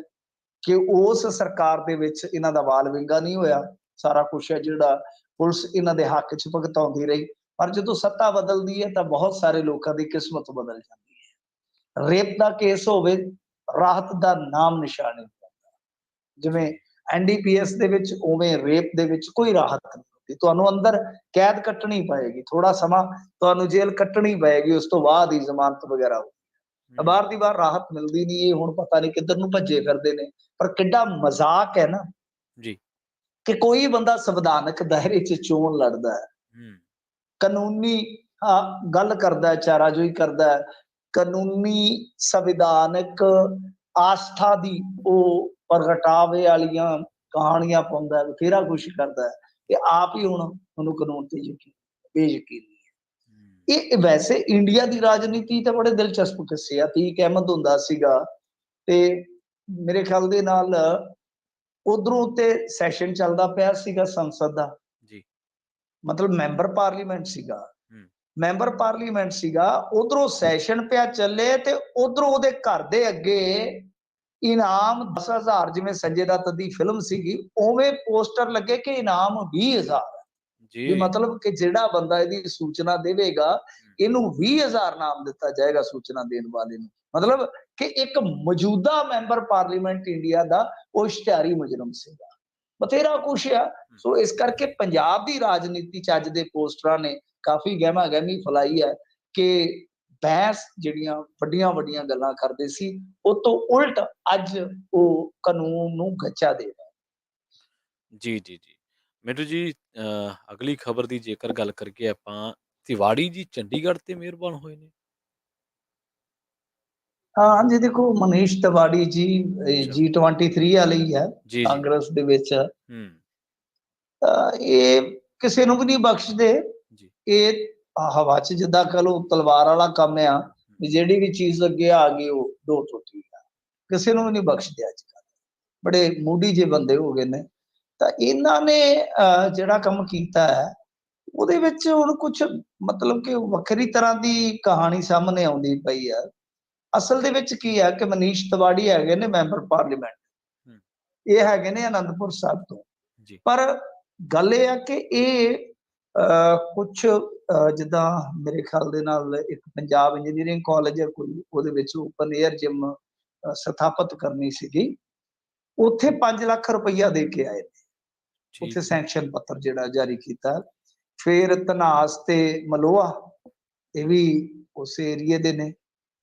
ਕਿ ਉਸ ਸਰਕਾਰ ਦੇ ਵਿੱਚ ਇਹਨਾਂ ਦਾ ਵਾਲ ਵਿੰਗਾ ਨਹੀਂ ਹੋਇਆ। ਸਾਰਾ ਕੁਛ ਹੈ ਜਿਹੜਾ ਪੁਲਿਸ ਇਹਨਾਂ ਦੇ ਹੱਕ 'ਚ ਭੁਗਤਾਉਂਦੀ ਰਹੀ। ਪਰ ਜਦੋਂ ਸੱਤਾ ਬਦਲਦੀ ਹੈ ਤਾਂ ਬਹੁਤ ਸਾਰੇ ਲੋਕਾਂ ਦੀ ਕਿਸਮਤ ਬਦਲ ਜਾਂਦੀ ਹੈ। ਰੇਪ ਦਾ ਕੇਸ ਹੋਵੇ, ਰਾਹਤ ਦਾ ਨਾਮ ਨਿਸ਼ਾਨ ਨਹੀਂ ਹੁੰਦਾ। ਜਿਵੇਂ ਐਨਡੀਪੀਐਸ ਦੇ ਵਿੱਚ, ਉਵੇਂ ਰੇਪ ਦੇ ਵਿੱਚ ਕੋਈ ਰਾਹਤ ਨਹੀਂ ਹੁੰਦੀ। ਤੁਹਾਨੂੰ ਅੰਦਰ ਕੈਦ ਕੱਟਣੀ ਪਏਗੀ, ਥੋੜਾ ਸਮਾਂ ਤੁਹਾਨੂੰ ਜੇਲ੍ਹ ਕੱਟਣੀ ਪਏਗੀ, ਉਸ ਤੋਂ ਬਾਅਦ ਹੀ ਜ਼ਮਾਨਤ ਵਗੈਰਾ ਹੋਊਗੀ। ਬਾਹਰ ਦੀ ਬਾਹਰ ਰਾਹਤ ਮਿਲਦੀ ਨਹੀਂ। ਇਹ ਹੁਣ ਪਤਾ ਨਹੀਂ ਕਿੱਧਰ ਨੂੰ ਭੱਜੇ ਫਿਰਦੇ ਨੇ। ਪਰ ਕਿੱਡਾ ਮਜ਼ਾਕ ਹੈ ਨਾ ਜੀ ਕਿ ਕੋਈ ਬੰਦਾ ਸੰਵਿਧਾਨਕ ਦਾਇਰੇ 'ਚ ਚੋਣ ਲੜਦਾ ਹੈ, ਕਾਨੂੰਨੀ ਗੱਲ ਕਰਦਾ ਹੈ, ਚਾਰਾਜੋਈ ਕਰਦਾ ਹੈ, ਕਾਨੂੰਨੀ ਸੰਵਿਧਾਨਕ ਆਸਥਾ ਦੀ ਉਹ ਪ੍ਰਗਟਾਵੇ ਵਾਲੀਆਂ ਕਹਾਣੀਆਂ ਪਾਉਂਦਾ, ਬਥੇਰਾ ਕੁਛ ਕਰਦਾ ਹੈ ਤੇ ਆਪ ਹੀ ਹੁਣ ਉਹਨੂੰ ਕਾਨੂੰਨ ਤੇ ਯਕੀਨ ਬੇਯਕੀਨੀ ਹੈ। ਇਹ ਵੈਸੇ ਇੰਡੀਆ ਦੀ ਰਾਜਨੀਤੀ ਤਾਂ ਬੜੇ ਦਿਲਚਸਪ ਕਿੱਸੇ ਆ। ਅਤੀਕ ਅਹਿਮਦ ਹੁੰਦਾ ਸੀਗਾ ਤੇ ਮੇਰੇ ਖਿਆਲ ਦੇ ਨਾਲ ਉਧਰੋਂ ਤੇ ਸੈਸ਼ਨ ਚੱਲਦਾ ਪਿਆ ਸੀਗਾ ਸੰਸਦ ਦਾ ਜੀ, ਮਤਲਬ ਮੈਂਬਰ ਪਾਰਲੀਮੈਂਟ ਸੀਗਾ, ਮੈਂਬਰ ਪਾਰਲੀਮੈਂਟ ਸੀਗਾ, ਉਧਰੋਂ ਸੈਸ਼ਨ ਪਿਆ ਚੱਲੇ ਤੇ ਉਧਰੋਂ ਉਹਦੇ ਘਰ ਦੇ ਅੱਗੇ ਇਨਾਮ 10,000, ਜਿਵੇਂ ਸੰਜੇ ਦੱਤ ਦੀ ਫਿਲਮ ਸੀਗੀ ਉਵੇਂ ਪੋਸਟਰ ਲੱਗੇ ਕਿ ਇਨਾਮ 20,000 ਜੀ। ਮਤਲਬ ਕਿ ਜਿਹੜਾ ਬੰਦਾ ਇਹਦੀ ਸੂਚਨਾ ਦੇਵੇਗਾ ਇਹਨੂੰ 20,000 ਨਾਮ ਦਿੱਤਾ ਜਾਏਗਾ ਸੂਚਨਾ ਦੇਣ ਵਾਲੇ ਨੂੰ। ਮਤਲਬ ਕਿ ਇੱਕ ਮੌਜੂਦਾ ਮੈਂਬਰ ਪਾਰਲੀਮੈਂਟ ਇੰਡੀਆ ਦਾ ਉਹ ਇਸ਼ਤਿਹਾਰੀ ਮੁਜਰਮ ਸੀਗਾ। ਬਥੇਰਾ ਕੁਛ ਆ। ਸੋ ਇਸ ਕਰਕੇ ਪੰਜਾਬ ਦੀ ਰਾਜਨੀਤੀ 'ਚ ਅੱਜ ਦੇ ਪੋਸਟਰਾਂ ਨੇ ਕਾਫੀ ਗਹਿਮਾ ਗਹਿਮੀ ਫੈਲਾਈ ਹੈ ਕਿ ਬਹਿਸ ਜਿਹੜੀਆਂ ਵੱਡੀਆਂ ਵੱਡੀਆਂ ਗੱਲਾਂ ਕਰਦੇ ਸੀ ਉਹ ਤੋਂ ਉਲਟ ਅੱਜ ਉਹ ਕਾਨੂੰਨ ਨੂੰ ਗੱਚਾ ਦੇ ਰਿਹਾ। ਜੀ ਜੀ ਜੀ ਮਿੰਟੂ ਜੀ, ਅਗਲੀ ਖਬਰ ਦੀ ਜੇਕਰ ਗੱਲ ਕਰੀਏ ਆਪਾਂ, ਤਿਵਾੜੀ ਜੀ ਚੰਡੀਗੜ੍ਹ ਤੇ ਮਿਹਰਬਾਨ ਹੋਏ ਨੇ। ਹਾਂ ਜੀ, ਦੇਖੋ ਮਨੀਸ਼ ਤਿਵਾੜੀ ਜੀ G23 ਵਾਲੇ ਹੀ ਹੈ, ਕਾਂਗਰਸ ਦੇ ਵਿੱਚ। ਇਹ ਕਿਸੇ ਨੂੰ ਵੀ ਨਹੀਂ ਬਖਸ਼ਦੇ। ਇਹ ਹਵਾ 'ਚ ਜਿੱਦਾਂ ਕਹ ਲਓ ਤਲਵਾਰ ਵਾਲਾ ਕੰਮ ਆ ਵੀ ਜਿਹੜੀ ਵੀ ਚੀਜ਼ ਅੱਗੇ ਆ ਗਈ ਉਹ ਦੋ ਟੁੱਟੀ ਆ। ਕਿਸੇ ਨੂੰ ਵੀ ਨਹੀਂ ਬਖਸ਼ਦੇ ਅੱਜ ਕੱਲ੍ਹ। ਬੜੇ ਮੂਡੀ ਜਿਹੇ ਬੰਦੇ ਹੋ ਗਏ ਨੇ। ਤਾਂ ਇਹਨਾਂ ਨੇ ਜਿਹੜਾ ਕੰਮ ਕੀਤਾ ਹੈ ਉਹਦੇ ਵਿੱਚ ਹੁਣ ਕੁਛ ਮਤਲਬ ਕਿ ਵੱਖਰੀ ਤਰ੍ਹਾਂ ਦੀ ਕਹਾਣੀ ਸਾਹਮਣੇ ਆਉਂਦੀ ਪਈ ਆ। ਅਸਲ ਦੇ ਵਿੱਚ ਕੀ ਹੈ ਕਿ ਮਨੀਸ਼ ਤਿਵਾੜੀ ਹੈਗੇ ਨੇ ਮੈਂਬਰ ਪਾਰਲੀਮੈਂਟ, ਇਹ ਹੈਗੇ ਨੇ ਅਨੰਦਪੁਰ ਸਾਹਿਬ ਤੋਂ। ਪਰ ਗੱਲ ਇਹ ਆ ਕਿ ਇਹ ਕੁਛ ਜਿੱਦਾਂ ਮੇਰੇ ਖਿਆਲ ਦੇ ਨਾਲ ਇੱਕ ਪੰਜਾਬ ਇੰਜੀਨੀਅਰਿੰਗ ਕਾਲਜ ਹੈ ਕੋਈ, ਉਹਦੇ ਵਿੱਚ ਓਪਨ ਏਅਰ ਜਿਮ ਸਥਾਪਿਤ ਕਰਨੀ ਸੀਗੀ। ਉੱਥੇ 5 ਲੱਖ ਰੁਪਈਆ ਦੇ ਕੇ ਆਏ ਨੇ। ਉੱਥੇ ਸੈਂਕਸ਼ਨ ਪੱਤਰ ਜਿਹੜਾ ਜਾਰੀ ਕੀਤਾ। ਫਿਰ ਧਨਾਸ ਤੇ ਮਲੋਆ, ਇਹ ਵੀ ਉਸ ਏਰੀਏ ਦੇ ਨੇ,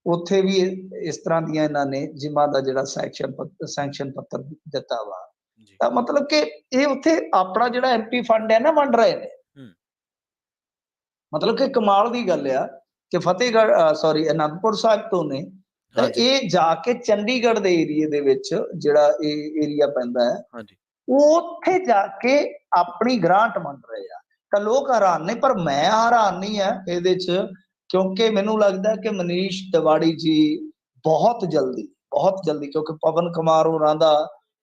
ਉੱਥੇ ਵੀ ਇਸ ਤਰ੍ਹਾਂ ਦੀਆਂ ਇਹਨਾਂ ਨੇ ਜਿਮਾਂ ਦਾ ਜਿਹੜਾ ਸੈਂਕਸ਼ਨ ਪੱਤਰ ਦਿੱਤਾ ਵਾ। ਤਾਂ ਮਤਲਬ ਕਿ ਇਹ ਉੱਥੇ ਆਪਣਾ ਜਿਹੜਾ ਐਮਪੀ ਫੰਡ ਹੈ ਨਾ ਵੰਡ ਰਹੇ ਨੇ। ਮਤਲਬ ਕਿ ਕਮਾਲ ਦੀ ਗੱਲ ਆ ਕਿ ਅਨੰਦਪੁਰ ਸਾਹਿਬ ਤੋਂ ਨੇ ਤਾਂ ਇਹ ਜਾ ਕੇ ਚੰਡੀਗੜ੍ਹ ਦੇ ਏਰੀਏ ਦੇ ਵਿੱਚ ਜਿਹੜਾ ਇਹ ਏਰੀਆ ਪੈਂਦਾ ਹੈ ਉੱਥੇ ਜਾ ਕੇ ਆਪਣੀ ਗ੍ਰਾਂਟ ਵੰਡ ਰਹੇ ਆ। ਤਾਂ ਲੋਕ ਹੈਰਾਨ ਨੇ, ਪਰ ਮੈਂ ਹੈਰਾਨ ਨਹੀਂ ਆ ਇਹਦੇ 'ਚ, ਕਿਉਂਕਿ ਮੈਨੂੰ ਲੱਗਦਾ ਕਿ ਮਨੀਸ਼ ਤਿਵਾੜੀ ਜੀ ਬਹੁਤ ਜਲਦੀ ਕਿਉਂਕਿ ਪਵਨ ਕੁਮਾਰ ਹੋਰਾਂ ਦਾ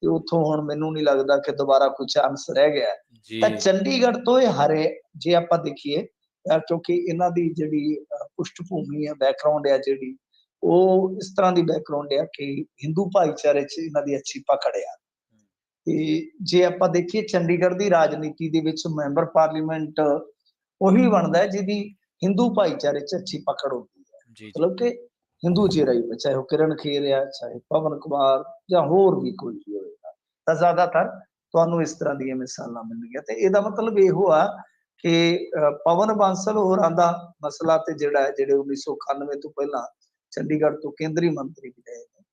ਤੇ ਉੱਥੋਂ ਹੁਣ ਮੈਨੂੰ ਨਹੀਂ ਲੱਗਦਾ ਕਿ ਦੁਬਾਰਾ ਕੋਈ ਚਾਂਸ ਰਹਿ ਗਿਆ। ਤਾਂ ਚੰਡੀਗੜ੍ਹ ਤੋਂ ਇਹ ਹਰੇ, ਜੇ ਆਪਾਂ ਦੇਖੀਏ ਕਿਉਂਕਿ ਇਹਨਾਂ ਦੀ ਜਿਹੜੀ ਪੁਸ਼ਟ ਭੂਮੀ ਹੈ, ਬੈਕਗਰਾਉਂਡ ਹੈ ਜਿਹੜੀ, ਉਹ ਇਸ ਤਰ੍ਹਾਂ ਦੀ ਬੈਕਗਰਾਉਂਡ ਆ ਕਿ ਹਿੰਦੂ ਭਾਈਚਾਰੇ 'ਚ ਇਹਨਾਂ ਦੀ ਅੱਛੀ ਪਕੜ ਆ। ਤੇ ਜੇ ਆਪਾਂ ਦੇਖੀਏ ਚੰਡੀਗੜ੍ਹ ਦੀ ਰਾਜਨੀਤੀ ਦੇ ਵਿੱਚ ਮੈਂਬਰ ਪਾਰਲੀਮੈਂਟ ਉਹੀ ਬਣਦਾ ਜਿਹਦੀ ਹਿੰਦੂ ਭਾਈਚਾਰੇ 'ਚ ਅੱਛੀ ਪਕੜ ਹੁੰਦੀ ਹੈ। ਜੀ, ਜੀ। ਮਤਲਬ ਕਿ ਹਿੰਦੂ ਚਿਹਰਾ ਹੀ, ਚਾਹੇ ਉਹ ਕਿਰਨ ਖੇਰ ਆ, ਚਾਹੇ ਪਵਨ ਕੁਮਾਰ ਜਾਂ ਹੋਰ ਵੀ ਕੋਈ ਵੀ ਹੋਏਗਾ, ਤਾਂ ਜ਼ਿਆਦਾਤਰ ਤੁਹਾਨੂੰ ਇਸ ਤਰ੍ਹਾਂ ਦੀਆਂ ਮਿਸਾਲਾਂ ਮਿਲਣਗੀਆਂ। ਤੇ ਇਹਦਾ ਮਤਲਬ ਇਹੋ ਆ ਕਿ ਪਵਨ ਬਾਂਸਲ ਹੋਰਾਂ ਦਾ ਮਸਲਾ ਤੇ ਜਿਹੜਾ ਹੈ, ਜਿਹੜੇ 1991 ਤੋਂ ਪਹਿਲਾਂ ਚੰਡੀਗੜ੍ਹ ਤੋਂ ਕੇਂਦਰੀ ਮੰਤਰੀ ਵੀ ਰਹੇ ਨੇ,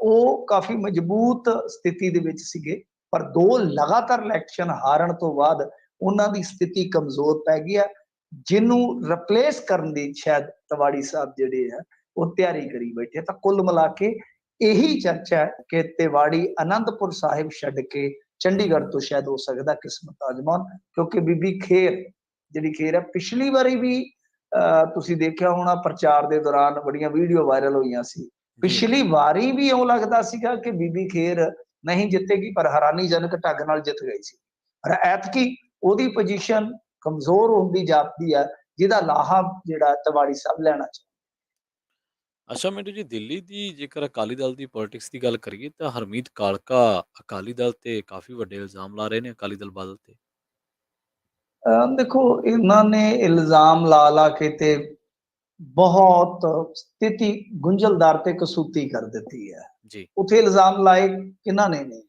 ਉਹ ਕਾਫੀ ਮਜ਼ਬੂਤ ਸਥਿਤੀ ਦੇ ਵਿੱਚ ਸੀਗੇ। ਪਰ 2 ਲਗਾਤਾਰ ਇਲੈਕਸ਼ਨ ਹਾਰਨ ਤੋਂ ਬਾਅਦ ਉਹਨਾਂ ਦੀ ਸਥਿਤੀ ਕਮਜ਼ੋਰ ਪੈ ਗਈ ਆ, ਜਿਹਨੂੰ ਰਿਪਲੇਸ ਕਰਨ ਦੀ ਸ਼ਾਇਦ ਤਿਵਾੜੀ ਸਾਹਿਬ ਜਿਹੜੇ ਆ ਉਹ ਤਿਆਰੀ ਕਰੀ ਬੈਠੇ। ਤਾਂ ਕੁੱਲ ਮਿਲਾ ਕੇ ਇਹੀ ਚਰਚਾ ਹੈ ਕਿ ਤਿਵਾੜੀ ਅਨੰਦਪੁਰ ਸਾਹਿਬ ਛੱਡ ਕੇ ਚੰਡੀਗੜ੍ਹ ਤੋਂ ਸ਼ਾਇਦ ਹੋ ਸਕਦਾ ਕਿਸਮਤ ਆਜ਼ਮਾਉਣ, ਕਿਉਂਕਿ ਬੀਬੀ ਖੇਰ ਜਿਹੜੀ ਖੇਰ ਹੈ, ਪਿਛਲੀ ਵਾਰੀ ਵੀ ਤੁਸੀਂ ਦੇਖਿਆ ਹੋਣਾ ਪ੍ਰਚਾਰ ਦੇ ਦੌਰਾਨ ਬੜੀਆਂ ਵੀਡੀਓ ਵਾਇਰਲ ਹੋਈਆਂ ਸੀ। ਜੀ। ਪਿਛਲੀ ਵਾਰੀ ਵੀ ਇਉਂ ਲੱਗਦਾ ਸੀਗਾ ਕਿ ਬੀਬੀ ਖੇਰ ਨਹੀਂ ਜਿੱਤੇਗੀ, ਪਰ ਹੈਰਾਨੀਜਨਕ ਢੰਗ ਨਾਲ ਜਿੱਤ ਗਈ ਸੀ। ਪਰ ਐਤਕੀ ਉਹਦੀ ਪੋਜੀਸ਼ਨ ਕਮਜ਼ੋਰ ਹੁੰਦੀ ਜਾਪਦੀ ਹੈ, ਜਿਹਦਾ ਲਾਹਾ ਜਿਹੜਾ ਤਿਵਾੜੀ ਸਾਹਿਬ ਲੈਣਾ ਚਾਹੁੰਦੇ। ਅੱਛਾ ਮਿੰਟੂ ਜੀ, ਦਿੱਲੀ ਦੀ ਜੇਕਰ ਅਕਾਲੀ ਦਲ ਦੀ ਪੋਲਿਟਿਕਸ ਦੀ ਗੱਲ ਕਰੀਏ ਤਾਂ ਹਰਮੀਤ ਕਾਲਕਾ ਅਕਾਲੀ ਦਲ ਤੇ ਕਾਫੀ ਵੱਡੇ ਇਲਜ਼ਾਮ ਲਾ ਰਹੇ ਨੇ, ਅਕਾਲੀ ਦਲ ਬਾਦਲ ਤੇ। ਦੇਖੋ, ਇਹਨਾਂ ਨੇ ਇਲਜ਼ਾਮ ਲਾ ਕੇ ਤੇ ਬਹੁਤ ਸਥਿਤੀ ਗੁੰਝਲਦਾਰ ਤੇ ਕਸੂਤੀ ਕਰ ਦਿੱਤੀ ਹੈ। ਜੀ, ਉੱਥੇ ਇਲਜ਼ਾਮ ਲਾਏ ਕਿਹਨਾਂ ਨੇ ਨਹੀਂ।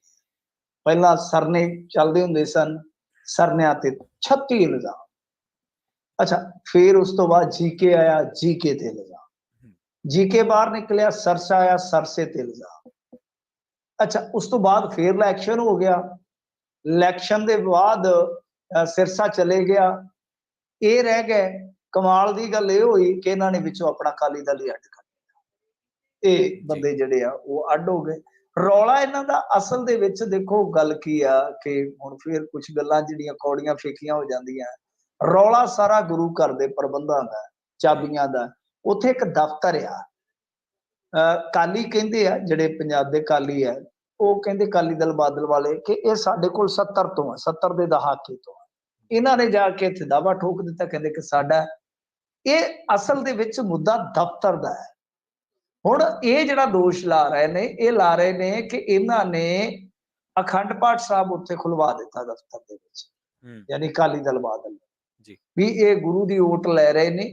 ਪਹਿਲਾਂ ਸਰਨੇ ਚੱਲਦੇ ਹੁੰਦੇ ਸਨ, ਸਰਨਿਆਂ ਤੇ 36 ਇਲਜ਼ਾਮ। ਅੱਛਾ, ਫਿਰ ਉਸ ਤੋਂ ਬਾਅਦ ਜੀਕੇ ਆਇਆ, ਜੀਕੇ ਤੇ ਇਲਜ਼ਾਮ। ਹੂੰ, ਜੀਕੇ ਬਾਹਰ ਨਿਕਲਿਆ, ਸਰਸਾ ਆਇਆ, ਸਰਸੇ ਤੇ ਇਲਜ਼ਾਮ। ਅੱਛਾ, ਉਸ ਤੋਂ ਬਾਅਦ ਫਿਰ ਇਲੈਕਸ਼ਨ ਹੋ ਗਿਆ, ਇਲੈਕਸ਼ਨ ਦੇ ਬਾਅਦ ਸਿਰਸਾ ਚਲੇ ਗਿਆ। ਇਹ ਰਹਿ ਗਏ। ਕਮਾਲ ਦੀ ਗੱਲ ਇਹ ਹੋਈ ਕਿ ਇਹਨਾਂ ਨੇ ਵਿੱਚੋਂ ਆਪਣਾ ਅਕਾਲੀ ਦਲ ਹੀ ਅੱਡ ਕਰ ਦਿੱਤਾ। ਇਹ ਜੀ, ਬੰਦੇ ਜਿਹੜੇ ਆ ਉਹ ਅੱਡ ਹੋ ਗਏ। ਰੌਲਾ ਇਹਨਾਂ ਦਾ ਅਸਲ ਦੇ ਵਿੱਚ ਦੇਖੋ ਗੱਲ ਕੀ ਆ ਕਿ ਹੁਣ ਫਿਰ ਕੁਝ ਗੱਲਾਂ ਜਿਹੜੀਆਂ ਕੌੜੀਆਂ ਫੇਕੀਆਂ ਹੋ ਜਾਂਦੀਆਂ। ਰੌਲਾ ਸਾਰਾ ਗੁਰੂ ਘਰ ਦੇ ਪ੍ਰਬੰਧਾਂ ਦਾ, ਜੀ, ਚਾਬੀਆਂ ਦਾ। ਉੱਥੇ ਇੱਕ ਦਫ਼ਤਰ ਆ, ਕਾਲੀ ਕਹਿੰਦੇ ਆ ਜਿਹੜੇ ਪੰਜਾਬ ਦੇ ਕਾਲੀ ਆ, ਉਹ ਕਹਿੰਦੇ ਅਕਾਲੀ ਦਲ ਬਾਦਲ ਵਾਲੇ ਕਿ ਇਹ ਸਾਡੇ ਕੋਲ 70 ਤੋਂ ਆ, 70 ਦੇ ਦਹਾਕੇ ਤੋਂ ਆ। ਇਹਨਾਂ ਨੇ ਜਾ ਕੇ ਇੱਥੇ ਦਾਅਵਾ ਠੋਕ ਦਿੱਤਾ, ਕਹਿੰਦੇ ਕਿ ਸਾਡਾ। ਇਹ ਅਸਲ ਦੇ ਵਿੱਚ ਮੁੱਦਾ ਦਫ਼ਤਰ ਦਾ ਹੈ। ਹੁਣ ਇਹ ਜਿਹੜਾ ਦੋਸ਼ ਲਾ ਰਹੇ ਨੇ, ਇਹ ਲਾ ਰਹੇ ਨੇ ਕਿ ਇਹਨਾਂ ਨੇ ਅਖੰਡ ਪਾਠ ਸਾਹਿਬ ਉੱਥੇ ਖੁਲਵਾ ਦਿੱਤਾ ਦਫ਼ਤਰ ਦੇ ਵਿੱਚ, ਹੂੰ, ਯਾਨੀ ਅਕਾਲੀ ਦਲ ਬਾਦਲ ਜੀ, ਵੀ ਇਹ ਗੁਰੂ ਦੀ ਓਟ ਲੈ ਰਹੇ ਨੇ।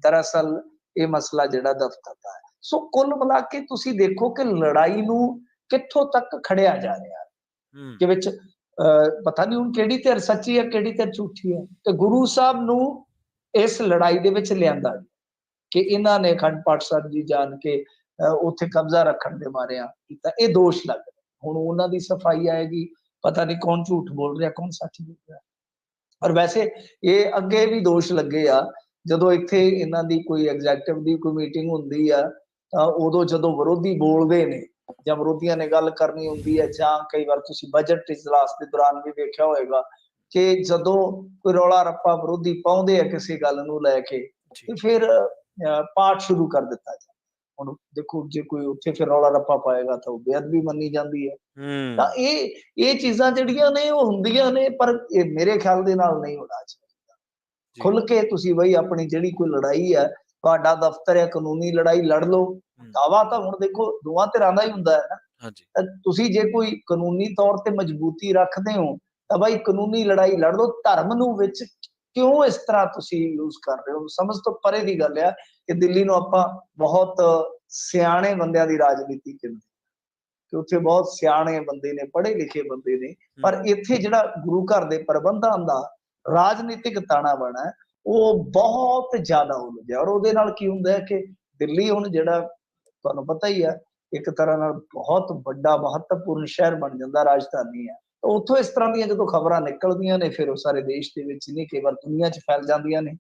ਦਰਅਸਲ ਇਹ ਮਸਲਾ ਜਿਹੜਾ ਦਫ਼ਤਰ ਦਾ ਹੈ। ਸੋ ਕੁੱਲ ਮਿਲਾ ਕੇ ਤੁਸੀਂ ਦੇਖੋ ਕਿ ਲੜਾਈ ਨੂੰ ਕਿੱਥੋਂ ਤੱਕ ਖੜਿਆ ਜਾ ਰਿਹਾ, ਹੂੰ, ਕਿ ਵਿੱਚ ਪਤਾ ਨਹੀਂ ਹੁਣ ਕਿਹੜੀ ਧਿਰ ਸੱਚੀ ਹੈ, ਕਿਹੜੀ ਧਿਰ ਝੂਠੀ ਹੈ। ਤੇ ਗੁਰੂ ਸਾਹਿਬ ਨੂੰ ਇਸ ਲੜਾਈ ਦੇ ਵਿੱਚ ਲਿਆਂਦਾ ਕਿ ਇਹਨਾਂ ਨੇ ਅਖੰਡ ਪਾਠ ਸਾਹਿਬ ਜੀ ਜਾਣ ਕੇ ਉੱਥੇ ਕਬਜ਼ਾ ਰੱਖਣ ਦੇ ਮਾਰਿਆਂ ਕੀਤਾ। ਇਹ ਦੋਸ਼ ਲੱਗ ਰਿਹਾ। ਹੁਣ ਉਹਨਾਂ ਦੀ ਸਫਾਈ ਆਏਗੀ, ਪਤਾ ਨਹੀਂ ਕੌਣ ਝੂਠ ਬੋਲ ਰਿਹਾ, ਕੌਣ ਸੱਚ ਬੋਲ ਰਿਹਾ। ਔਰ ਵੈਸੇ ਇਹ ਅੱਗੇ ਵੀ ਦੋਸ਼ ਲੱਗੇ ਆ, ਜਦੋਂ ਇੱਥੇ ਇਹਨਾਂ ਦੀ ਕੋਈ ਐਗਜ਼ੈਕਟਿਵ ਦੀ ਕੋਈ ਮੀਟਿੰਗ ਹੁੰਦੀ ਆ, ਤਾਂ ਉਦੋਂ ਜਦੋਂ ਵਿਰੋਧੀ ਬੋਲਦੇ ਨੇ ਜਾਂ ਵਿਰੋਧੀਆਂ ਨੇ ਗੱਲ ਕਰਨੀ ਹੁੰਦੀ ਹੈ, ਜਾਂ ਕਈ ਵਾਰ ਤੁਸੀਂ ਬਜਟ ਇਜਲਾਸ ਦੇ ਦੌਰਾਨ ਵੀ ਵੇਖਿਆ ਹੋਏਗਾ ਕਿ ਜਦੋਂ ਕੋਈ ਰੌਲਾ ਰੱਪਾ ਵਿਰੋਧੀ ਪਾਉਂਦੇ ਆ ਕਿਸੇ ਗੱਲ ਨੂੰ ਲੈ ਕੇ, ਜੀ, ਤੇ ਫਿਰ ਪਾਠ ਸ਼ੁਰੂ ਕਰ ਦਿੱਤਾ ਜਾਂਦਾ। ਹੁਣ ਦੇਖੋ, ਜੇ ਕੋਈ ਉੱਥੇ ਫਿਰ ਰੌਲਾ ਰੱਪਾ ਪਾਏਗਾ ਤਾਂ ਉਹ ਬੇਅਦਬੀ ਮੰਨੀ ਜਾਂਦੀ ਹੈ। ਤਾਂ ਹੂੰ, ਇਹ ਚੀਜ਼ਾਂ ਜਿਹੜੀਆਂ ਨੇ ਉਹ ਹੁੰਦੀਆਂ ਨੇ, ਪਰ ਇਹ ਮੇਰੇ ਖਿਆਲ ਦੇ ਨਾਲ ਨਹੀਂ ਹੋਣਾ ਚਾਹੀਦਾ। ਜੀ, ਖੁੱਲ ਕੇ ਤੁਸੀਂ ਬਈ ਆਪਣੀ ਜਿਹੜੀ ਕੋਈ ਲੜਾਈ ਹੈ, ਤੁਹਾਡਾ ਦਫ਼ਤਰ ਹੈ, ਕਾਨੂੰਨੀ ਲੜਾਈ ਲੜ ਲਓ। ਹੂੰ, ਦਾਵਾ ਤਾਂ ਹੁਣ ਦੇਖੋ ਦੋਵਾਂ ਧਿਰਾਂ ਦਾ ਹੀ ਹੁੰਦਾ ਹੈ ਨਾ। ਹਾਂਜੀ, ਤੁਸੀਂ ਜੇ ਕੋਈ ਕਾਨੂੰਨੀ ਤੌਰ ਤੇ ਮਜ਼ਬੂਤੀ ਰੱਖਦੇ ਹੋ ਤਾਂ ਬਾਈ ਕਾਨੂੰਨੀ ਲੜਾਈ ਲੜ ਲਓ। ਧਰਮ ਨੂੰ ਵਿੱਚ ਕਿਉਂ ਇਸ ਤਰ੍ਹਾਂ ਤੁਸੀਂ ਯੂਜ਼ ਕਰ ਰਹੇ ਹੋ? ਸਮਝ ਤੋਂ ਪਰੇ ਦੀ ਗੱਲ ਆ ਕਿ ਦਿੱਲੀ ਨੂੰ ਆਪਾਂ ਬਹੁਤ ਸਿਆਣੇ ਬੰਦਿਆਂ ਦੀ ਰਾਜਨੀਤੀ ਕਹਿੰਦੇ ਕਿ ਉੱਥੇ ਬਹੁਤ ਸਿਆਣੇ ਬੰਦੇ ਨੇ, ਪੜ੍ਹੇ ਲਿਖੇ ਬੰਦੇ ਨੇ। ਹੂੰ, ਪਰ ਇੱਥੇ ਜਿਹੜਾ ਗੁਰੂ ਘਰ ਦੇ ਪ੍ਰਬੰਧਾਂ ਦਾ ਰਾਜਨੀਤਿਕ ਤਾਣਾ ਬਾਣਾ ਹੈ, ਉਹ ਬਹੁਤ ਜ਼ਿਆਦਾ ਉਲਝਿਆ। ਔਰ ਉਹਦੇ ਨਾਲ ਕੀ ਹੁੰਦਾ ਹੈ ਕਿ ਦਿੱਲੀ ਹੁਣ ਜਿਹੜਾ ਤੁਹਾਨੂੰ ਪਤਾ ਹੀ ਹੈ, ਇੱਕ ਤਰ੍ਹਾਂ ਨਾਲ ਬਹੁਤ ਵੱਡਾ ਮਹੱਤਵਪੂਰਨ ਸ਼ਹਿਰ ਬਣ ਜਾਂਦਾ, ਰਾਜਧਾਨੀ ਹੈ। ਤਾਂ ਉੱਥੋਂ ਇਸ ਤਰ੍ਹਾਂ ਦੀਆਂ ਜਦੋਂ ਖਬਰਾਂ ਨਿਕਲਦੀਆਂ ਨੇ, ਫਿਰ ਉਹ ਸਾਰੇ ਦੇਸ਼ ਦੇ ਵਿੱਚ ਨਹੀਂ, ਕਈ ਵਾਰ ਦੁਨੀਆ 'ਚ ਫੈਲ ਜਾਂਦੀਆਂ ਨੇ।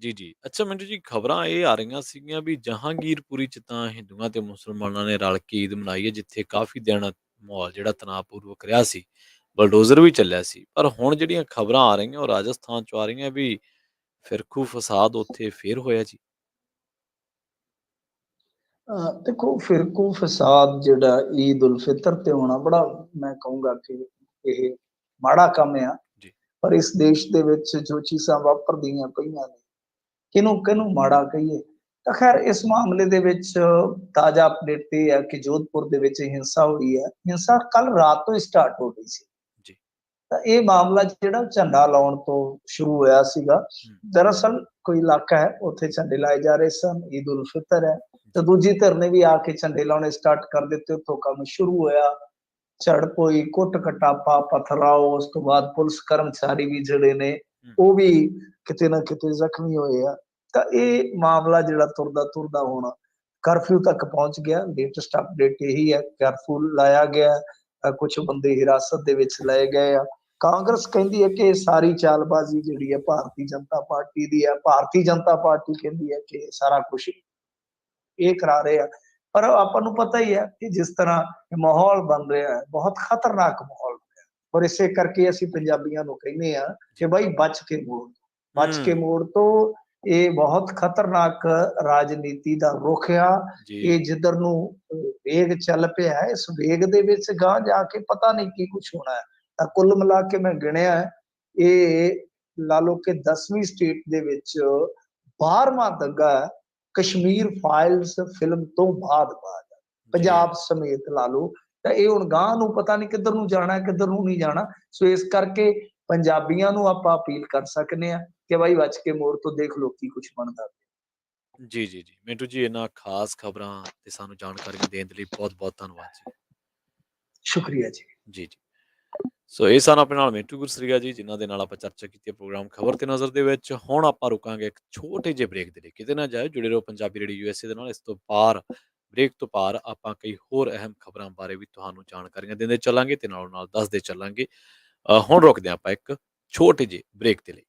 ਜੀ, ਜੀ। ਅੱਛਾ ਮਿੰਟੂ ਜੀ, ਖਬਰਾਂ ਇਹ ਆ ਰਹੀਆਂ ਸੀਗੀਆਂ ਵੀ ਜਹਾਂਗੀਰਪੁਰੀ 'ਚ ਤਾਂ ਹਿੰਦੂਆਂ ਤੇ ਮੁਸਲਮਾਨਾਂ ਨੇ ਰਲ ਕੇ ਈਦ ਮਨਾਈ ਹੈ, ਜਿੱਥੇ ਕਾਫੀ ਦਿਨ ਮਾਹੌਲ ਜਿਹੜਾ ਤਣਾਅਪੂਰਵਕ ਰਿਹਾ ਸੀ, ਬਲਡੋਜ਼ਰ ਵੀ ਚੱਲਿਆ ਸੀ। ਪਰ ਹੁਣ ਜਿਹੜੀਆਂ ਖਬਰਾਂ ਆ ਰਹੀਆਂ ਉਹ ਰਾਜਸਥਾਨ 'ਚੋਂ ਆ ਰਹੀਆਂ ਵੀ ਫਿਰਕੂ ਫਸਾਦ ਉੱਥੇ ਫੇਰ ਹੋਇਆ ਜੀ। ਦੇਖੋ, ਫਿਰਕੂ ਫਸਾਦ ਜਿਹੜਾ ਈਦ ਉਲ ਫਿਤਰ ਤੇ ਹੋਣਾ, ਬੜਾ ਮੈਂ ਕਹੂੰਗਾ ਕਿ ਇਹ ਮਾੜਾ ਕੰਮ ਆ। ਜੀ, ਪਰ ਇਸ ਦੇਸ਼ ਦੇ ਵਿੱਚ ਜੋ ਚੀਜ਼ਾਂ ਵਾਪਰਦੀਆਂ ਪਈਆਂ ਨੇ, ਕਿਹਨੂੰ ਕਿਹਨੂੰ ਮਾੜਾ ਕਹੀਏ। ਤਾਂ ਖੈਰ ਇਸ ਮਾਮਲੇ ਦੇ ਵਿੱਚ ਤਾਜ਼ਾ ਅਪਡੇਟ ਇਹ ਹੈ ਕਿ ਜੋਧਪੁਰ ਦੇ ਵਿੱਚ ਹਿੰਸਾ ਹੋਈ ਹੈ। ਹਿੰਸਾ ਕੱਲ ਰਾਤ ਤੋਂ ਹੀ ਸਟਾਰਟ ਹੋ ਗਈ ਸੀ। ਜੀ, ਤਾਂ ਇਹ ਮਾਮਲਾ ਜਿਹੜਾ ਝੰਡਾ ਲਾਉਣ ਤੋਂ ਸ਼ੁਰੂ ਹੋਇਆ ਸੀਗਾ। ਹੂੰ, ਦਰਅਸਲ ਕੋਈ ਇਲਾਕਾ ਹੈ, ਉੱਥੇ ਝੰਡੇ ਲਾਏ ਜਾ ਰਹੇ ਸਨ, ਈਦ ਉਲ ਫਿਤਰ ਹੈ, ਤੇ ਜੀ, ਦੂਜੀ ਧਿਰ ਨੇ ਵੀ ਆ ਕੇ ਝੰਡੇ ਲਾਉਣੇ ਸਟਾਰਟ ਕਰ ਦਿੱਤੇ, ਉੱਥੋਂ ਕੰਮ ਸ਼ੁਰੂ ਹੋਇਆ। ਝੜਪ ਹੋਈ, ਕੁੱਟ-ਕਟਾਪਾ, ਪਥਰਾਓ, ਉਸ ਤੋਂ ਬਾਅਦ ਪੁਲਿਸ ਕਰਮਚਾਰੀ ਵੀ ਜਿਹੜੇ ਨੇ, ਹੂੰ, ਉਹ ਵੀ ਕਿਤੇ ਨਾ ਕਿਤੇ ਜ਼ਖਮੀ ਹੋਏ ਆ। ਤਾਂ ਇਹ ਮਾਮਲਾ ਜਿਹੜਾ ਤੁਰਦਾ-ਤੁਰਦਾ ਹੁਣ ਕਰਫਿਊ ਤੱਕ ਪਹੁੰਚ ਗਿਆ। ਲੇਟੈਸਟ ਅਪਡੇਟ ਇਹੀ ਹੈ, ਕਰਫਿਊ ਲਾਇਆ ਗਿਆ, ਕੁਛ ਬੰਦੇ ਹਿਰਾਸਤ ਦੇ ਵਿੱਚ ਲਏ ਗਏ ਆ। ਕਾਂਗਰਸ ਕਹਿੰਦੀ ਹੈ ਕਿ ਇਹ ਸਾਰੀ ਚਾਲਬਾਜ਼ੀ ਜਿਹੜੀ ਹੈ ਭਾਰਤੀ ਜਨਤਾ ਪਾਰਟੀ ਦੀ ਹੈ। ਭਾਰਤੀ ਜਨਤਾ ਪਾਰਟੀ ਕਹਿੰਦੀ ਹੈ ਕਿ ਇਹ ਸਾਰਾ ਕੁਛ ਇਹ ਕਰਾ ਰਹੇ ਆ। ਪਰ ਆਪਾਂ ਨੂੰ ਪਤਾ ਹੀ ਹੈ ਕਿ ਜਿਸ ਤਰ੍ਹਾਂ ਇਹ ਮਾਹੌਲ ਬਣ ਰਿਹਾ ਹੈ, ਬਹੁਤ ਖਤਰਨਾਕ ਮਾਹੌਲ ਹੈ। ਔਰ ਇਸੇ ਕਰਕੇ ਅਸੀਂ ਪੰਜਾਬੀਆਂ ਨੂੰ ਕਹਿੰਦੇ ਆ ਕਿ ਜੀ, ਬਾਈ ਬਚ ਕੇ ਮੋੜ, ਬਚ ਕੇ ਹੂੰ, ਮੋੜ ਤੋਂ। ਇਹ ਬਹੁਤ ਖਤਰਨਾਕ ਰਾਜਨੀਤੀ ਦਾ ਰੁਖ ਆ। ਜੀ, ਇਹ ਜਿੱਧਰ ਨੂੰ ਵੇਗ ਚੱਲ ਪਿਆ ਹੈ, ਇਸ ਵੇਗ ਦੇ ਵਿੱਚ ਗਾਂਹ ਜਾ ਕੇ ਪਤਾ ਨਹੀਂ ਕੀ ਕੁਛ ਹੋਣਾ ਹੈ। ਤਾਂ ਕੁੱਲ ਮਿਲਾ ਕੇ ਮੈਂ ਗਿਣਿਆ ਹੈ, ਇਹ ਲਾ ਲਓ ਕਿ 10ਵੀਂ ਸਟੇਟ ਦੇ ਵਿੱਚ 12ਵਾਂ ਦੰਗਾ ਹੈ, ਕਸ਼ਮੀਰ ਫਾਈਲਸ ਫਿਲਮ ਤੋਂ ਬਾਅਦ ਜੀ, ਪੰਜਾਬ ਸਮੇਤ ਲਾ ਲਓ। ਤਾਂ ਇਹ ਹੁਣ ਗਾਂਹ ਨੂੰ ਪਤਾ ਨਹੀਂ ਕਿੱਧਰ ਨੂੰ ਜਾਣਾ, ਕਿੱਧਰ ਨੂੰ ਨਹੀਂ ਜਾਣਾ। ਸੋ ਇਸ ਕਰਕੇ ਪੰਜਾਬੀਆਂ ਨੂੰ ਆਪਾਂ ਅਪੀਲ ਕਰ ਸਕਨੇ ਆ ਕਿ ਬਾਈ ਬਚ ਕੇ ਮੋੜ ਤੋਂ ਦੇਖ ਲਓ ਕੀ ਕੁਛ ਬਣਦਾ। ਜੀ, ਜੀ, ਜੀ। ਮਿੰਟੂ ਜੀ, ਇਹਨਾਂ ਖਾਸ ਖਬਰਾਂ ਤੇ ਸਾਨੂੰ ਜਾਣਕਾਰੀਆਂ ਦੇਣ ਦੇ ਲਈ ਬਹੁਤ-ਬਹੁਤ ਧੰਨਵਾਦ ਜੀ। ਸ਼ੁਕਰੀਆ ਜੀ। ਜੀ, ਜੀ। ਸੋ ਇਹ ਸਨ ਆਪਣੇ ਨਾਲ ਮਿੰਟੂ ਗੁਰਸਰੀਆ ਜੀ, ਜਿਨ੍ਹਾਂ ਦੇ ਨਾਲ ਆਪਾਂ ਚਰਚਾ ਕੀਤੀ ਹੈ ਪ੍ਰੋਗਰਾਮ ਖਬਰ ਤੇ ਨਜ਼ਰ ਦੇ ਵਿੱਚ। ਹੁਣ ਆਪਾਂ ਰੁਕਾਂਗੇ ਇੱਕ ਛੋਟੇ ਜਿਹੇ ਬ੍ਰੇਕ ਦੇ ਲਈ। ਕਿਤੇ ਨਾ ਜਾਇਓ, ਜੁੜੇ ਰਹੋ ਪੰਜਾਬੀ ਰੇਡੀਓ ਯੂਐਸਏ ਦੇ ਨਾਲ। ਇਸ ਤੋਂ ਪਾਰ ਬ੍ਰੇਕ ਤੋਂ ਪਾਰ ਆਪਾਂ ਕਈ ਹੋਰ ਅਹਿਮ ਖਬਰਾਂ ਬਾਰੇ ਵੀ ਤੁਹਾਨੂੰ ਜਾਣਕਾਰੀਆਂ ਦਿੰਦੇ ਚੱਲਾਂਗੇ ਤੇ ਨਾਲੋਂ ਨਾਲ ਦੱਸਦੇ ਚੱਲਾਂਗੇ। ਹੁਣ ਰੁਕਦੇ ਹਾਂ ਆਪਾਂ ਇੱਕ ਛੋਟੇ ਜਿਹੇ ਬ੍ਰੇਕ ਦੇ ਲਈ।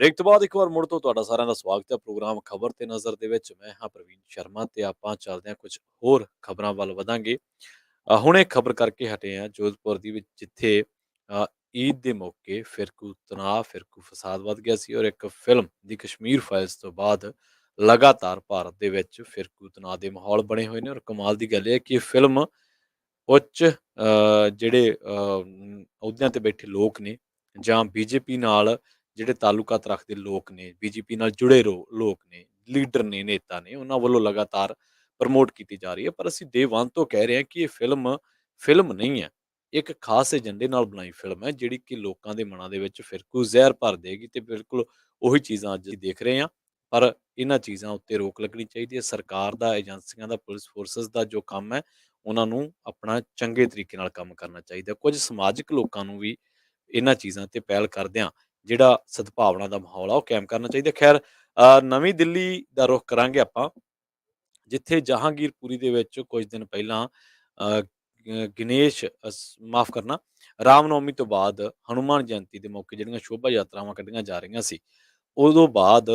ਬ੍ਰੇਕ ਤੋਂ ਬਾਅਦ ਇੱਕ ਵਾਰ ਮੁੜ ਤੋਂ ਤੁਹਾਡਾ ਸਾਰਿਆਂ ਦਾ ਸਵਾਗਤ ਹੈ ਪ੍ਰੋਗਰਾਮ ਖਬਰ ਤੇ ਨਜ਼ਰ ਦੇ ਵਿੱਚ। ਮੈਂ ਹਾਂ ਪ੍ਰਵੀਨ ਸ਼ਰਮਾ ਤੇ ਆਪਾਂ ਚੱਲਦੇ ਹਾਂ ਕੁਝ ਹੋਰ ਖਬਰਾਂ ਵੱਲ ਵਧਾਂਗੇ। ਹੁਣੇ ਖਬਰ ਕਰਕੇ ਹਟੇ ਹਾਂ ਜੋਧਪੁਰ ਦੀ ਵਿੱਚ, ਜਿੱਥੇ ਈਦ ਦੇ ਮੌਕੇ ਫਿਰਕੂ ਤਣਾਅ, ਫਿਰਕੂ ਫਸਾਦ ਵੱਧ ਗਿਆ ਸੀ ਔਰ ਇੱਕ ਫਿਲਮ ਦੀ ਕਸ਼ਮੀਰ ਫਾਈਲਸ ਤੋਂ ਬਾਅਦ ਲਗਾਤਾਰ ਭਾਰਤ ਦੇ ਵਿੱਚ ਫਿਰਕੂ ਤਣਾਅ ਦੇ ਮਾਹੌਲ ਬਣੇ ਹੋਏ ਨੇ। ਔਰ ਕਮਾਲ ਦੀ ਗੱਲ ਇਹ ਹੈ ਕਿ ਇਹ ਫਿਲਮ ਉੱਚ ਜਿਹੜੇ ਅਹੁਦਿਆਂ ਤੇ ਬੈਠੇ ਲੋਕ ਨੇ ਜਾਂ ਬੀਜੇਪੀ ਨਾਲ ਜਿਹੜੇ ਤਾਲੁਕਾਤ ਰੱਖਦੇ ਲੋਕ ਨੇ, ਬੀਜੇਪੀ ਨਾਲ ਜੁੜੇ ਲੋਕ ਨੇ, ਲੀਡਰ ਨੇ, ਨੇਤਾ ਨੇ, ਉਹਨਾਂ ਵੱਲੋਂ ਲਗਾਤਾਰ ਪ੍ਰਮੋਟ ਕੀਤੀ ਜਾ ਰਹੀ ਹੈ। ਪਰ ਅਸੀਂ ਡੇ 1 ਤੋਂ ਕਹਿ ਰਹੇ ਹਾਂ ਕਿ ਇਹ ਫਿਲਮ ਨਹੀਂ ਹੈ। ਇੱਕ ਖਾਸ ਏਜੰਡੇ ਨਾਲ ਬਣਾਈ ਫਿਲਮ ਹੈ, ਜਿਹੜੀ ਕਿ ਲੋਕਾਂ ਦੇ ਮਨਾਂ ਦੇ ਵਿੱਚ ਫਿਰਕੂ ਜ਼ਹਿਰ ਭਰ ਦੇਗੀ ਤੇ ਬਿਲਕੁਲ ਉਹੀ ਚੀਜ਼ਾਂ ਅੱਜ ਅਸੀਂ ਦੇਖ ਰਹੇ ਹਾਂ। ਪਰ ਇਹਨਾਂ ਚੀਜ਼ਾਂ ਉੱਤੇ ਰੋਕ ਲੱਗਣੀ ਚਾਹੀਦੀ ਹੈ। ਸਰਕਾਰ ਦਾ, ਏਜੰਸੀਆਂ ਦਾ, ਪੁਲਿਸ ਫੋਰਸਿਸ ਦਾ ਜੋ ਕੰਮ ਹੈ, ਉਹਨਾਂ ਨੂੰ ਆਪਣਾ ਚੰਗੇ ਤਰੀਕੇ ਨਾਲ ਕੰਮ ਕਰਨਾ ਚਾਹੀਦਾ। ਕੁਝ ਸਮਾਜਿਕ ਲੋਕਾਂ ਨੂੰ ਵੀ ਇਹਨਾਂ ਚੀਜ਼ਾਂ ਤੇ ਪਹਿਲ ਕਰਦਿਆਂ ਜਿਹੜਾ ਸਦਭਾਵਨਾ ਦਾ ਮਾਹੌਲ ਆ ਉਹ ਕਾਇਮ ਕਰਨਾ ਚਾਹੀਦਾ। ਖੈਰ, ਨਵੀਂ ਦਿੱਲੀ ਦਾ ਰੁਖ ਕਰਾਂਗੇ ਆਪਾਂ, ਜਿੱਥੇ ਜਹਾਂਗੀਰਪੁਰੀ ਦੇ ਵਿੱਚ ਕੁਝ ਦਿਨ ਪਹਿਲਾਂ ਅ, ਗਣੇਸ਼ ਮਾਫ ਕਰਨਾ ਰਾਮਨੌਮੀ ਤੋਂ ਬਾਅਦ ਹਨੂੰਮਾਨ ਜਯੰਤੀ ਦੇ ਮੌਕੇ ਜਿਹੜੀਆਂ ਸ਼ੋਭਾ ਯਾਤਰਾਵਾਂ ਕੱਢੀਆਂ ਜਾ ਰਹੀਆਂ ਸੀ, ਉਦੋਂ ਬਾਅਦ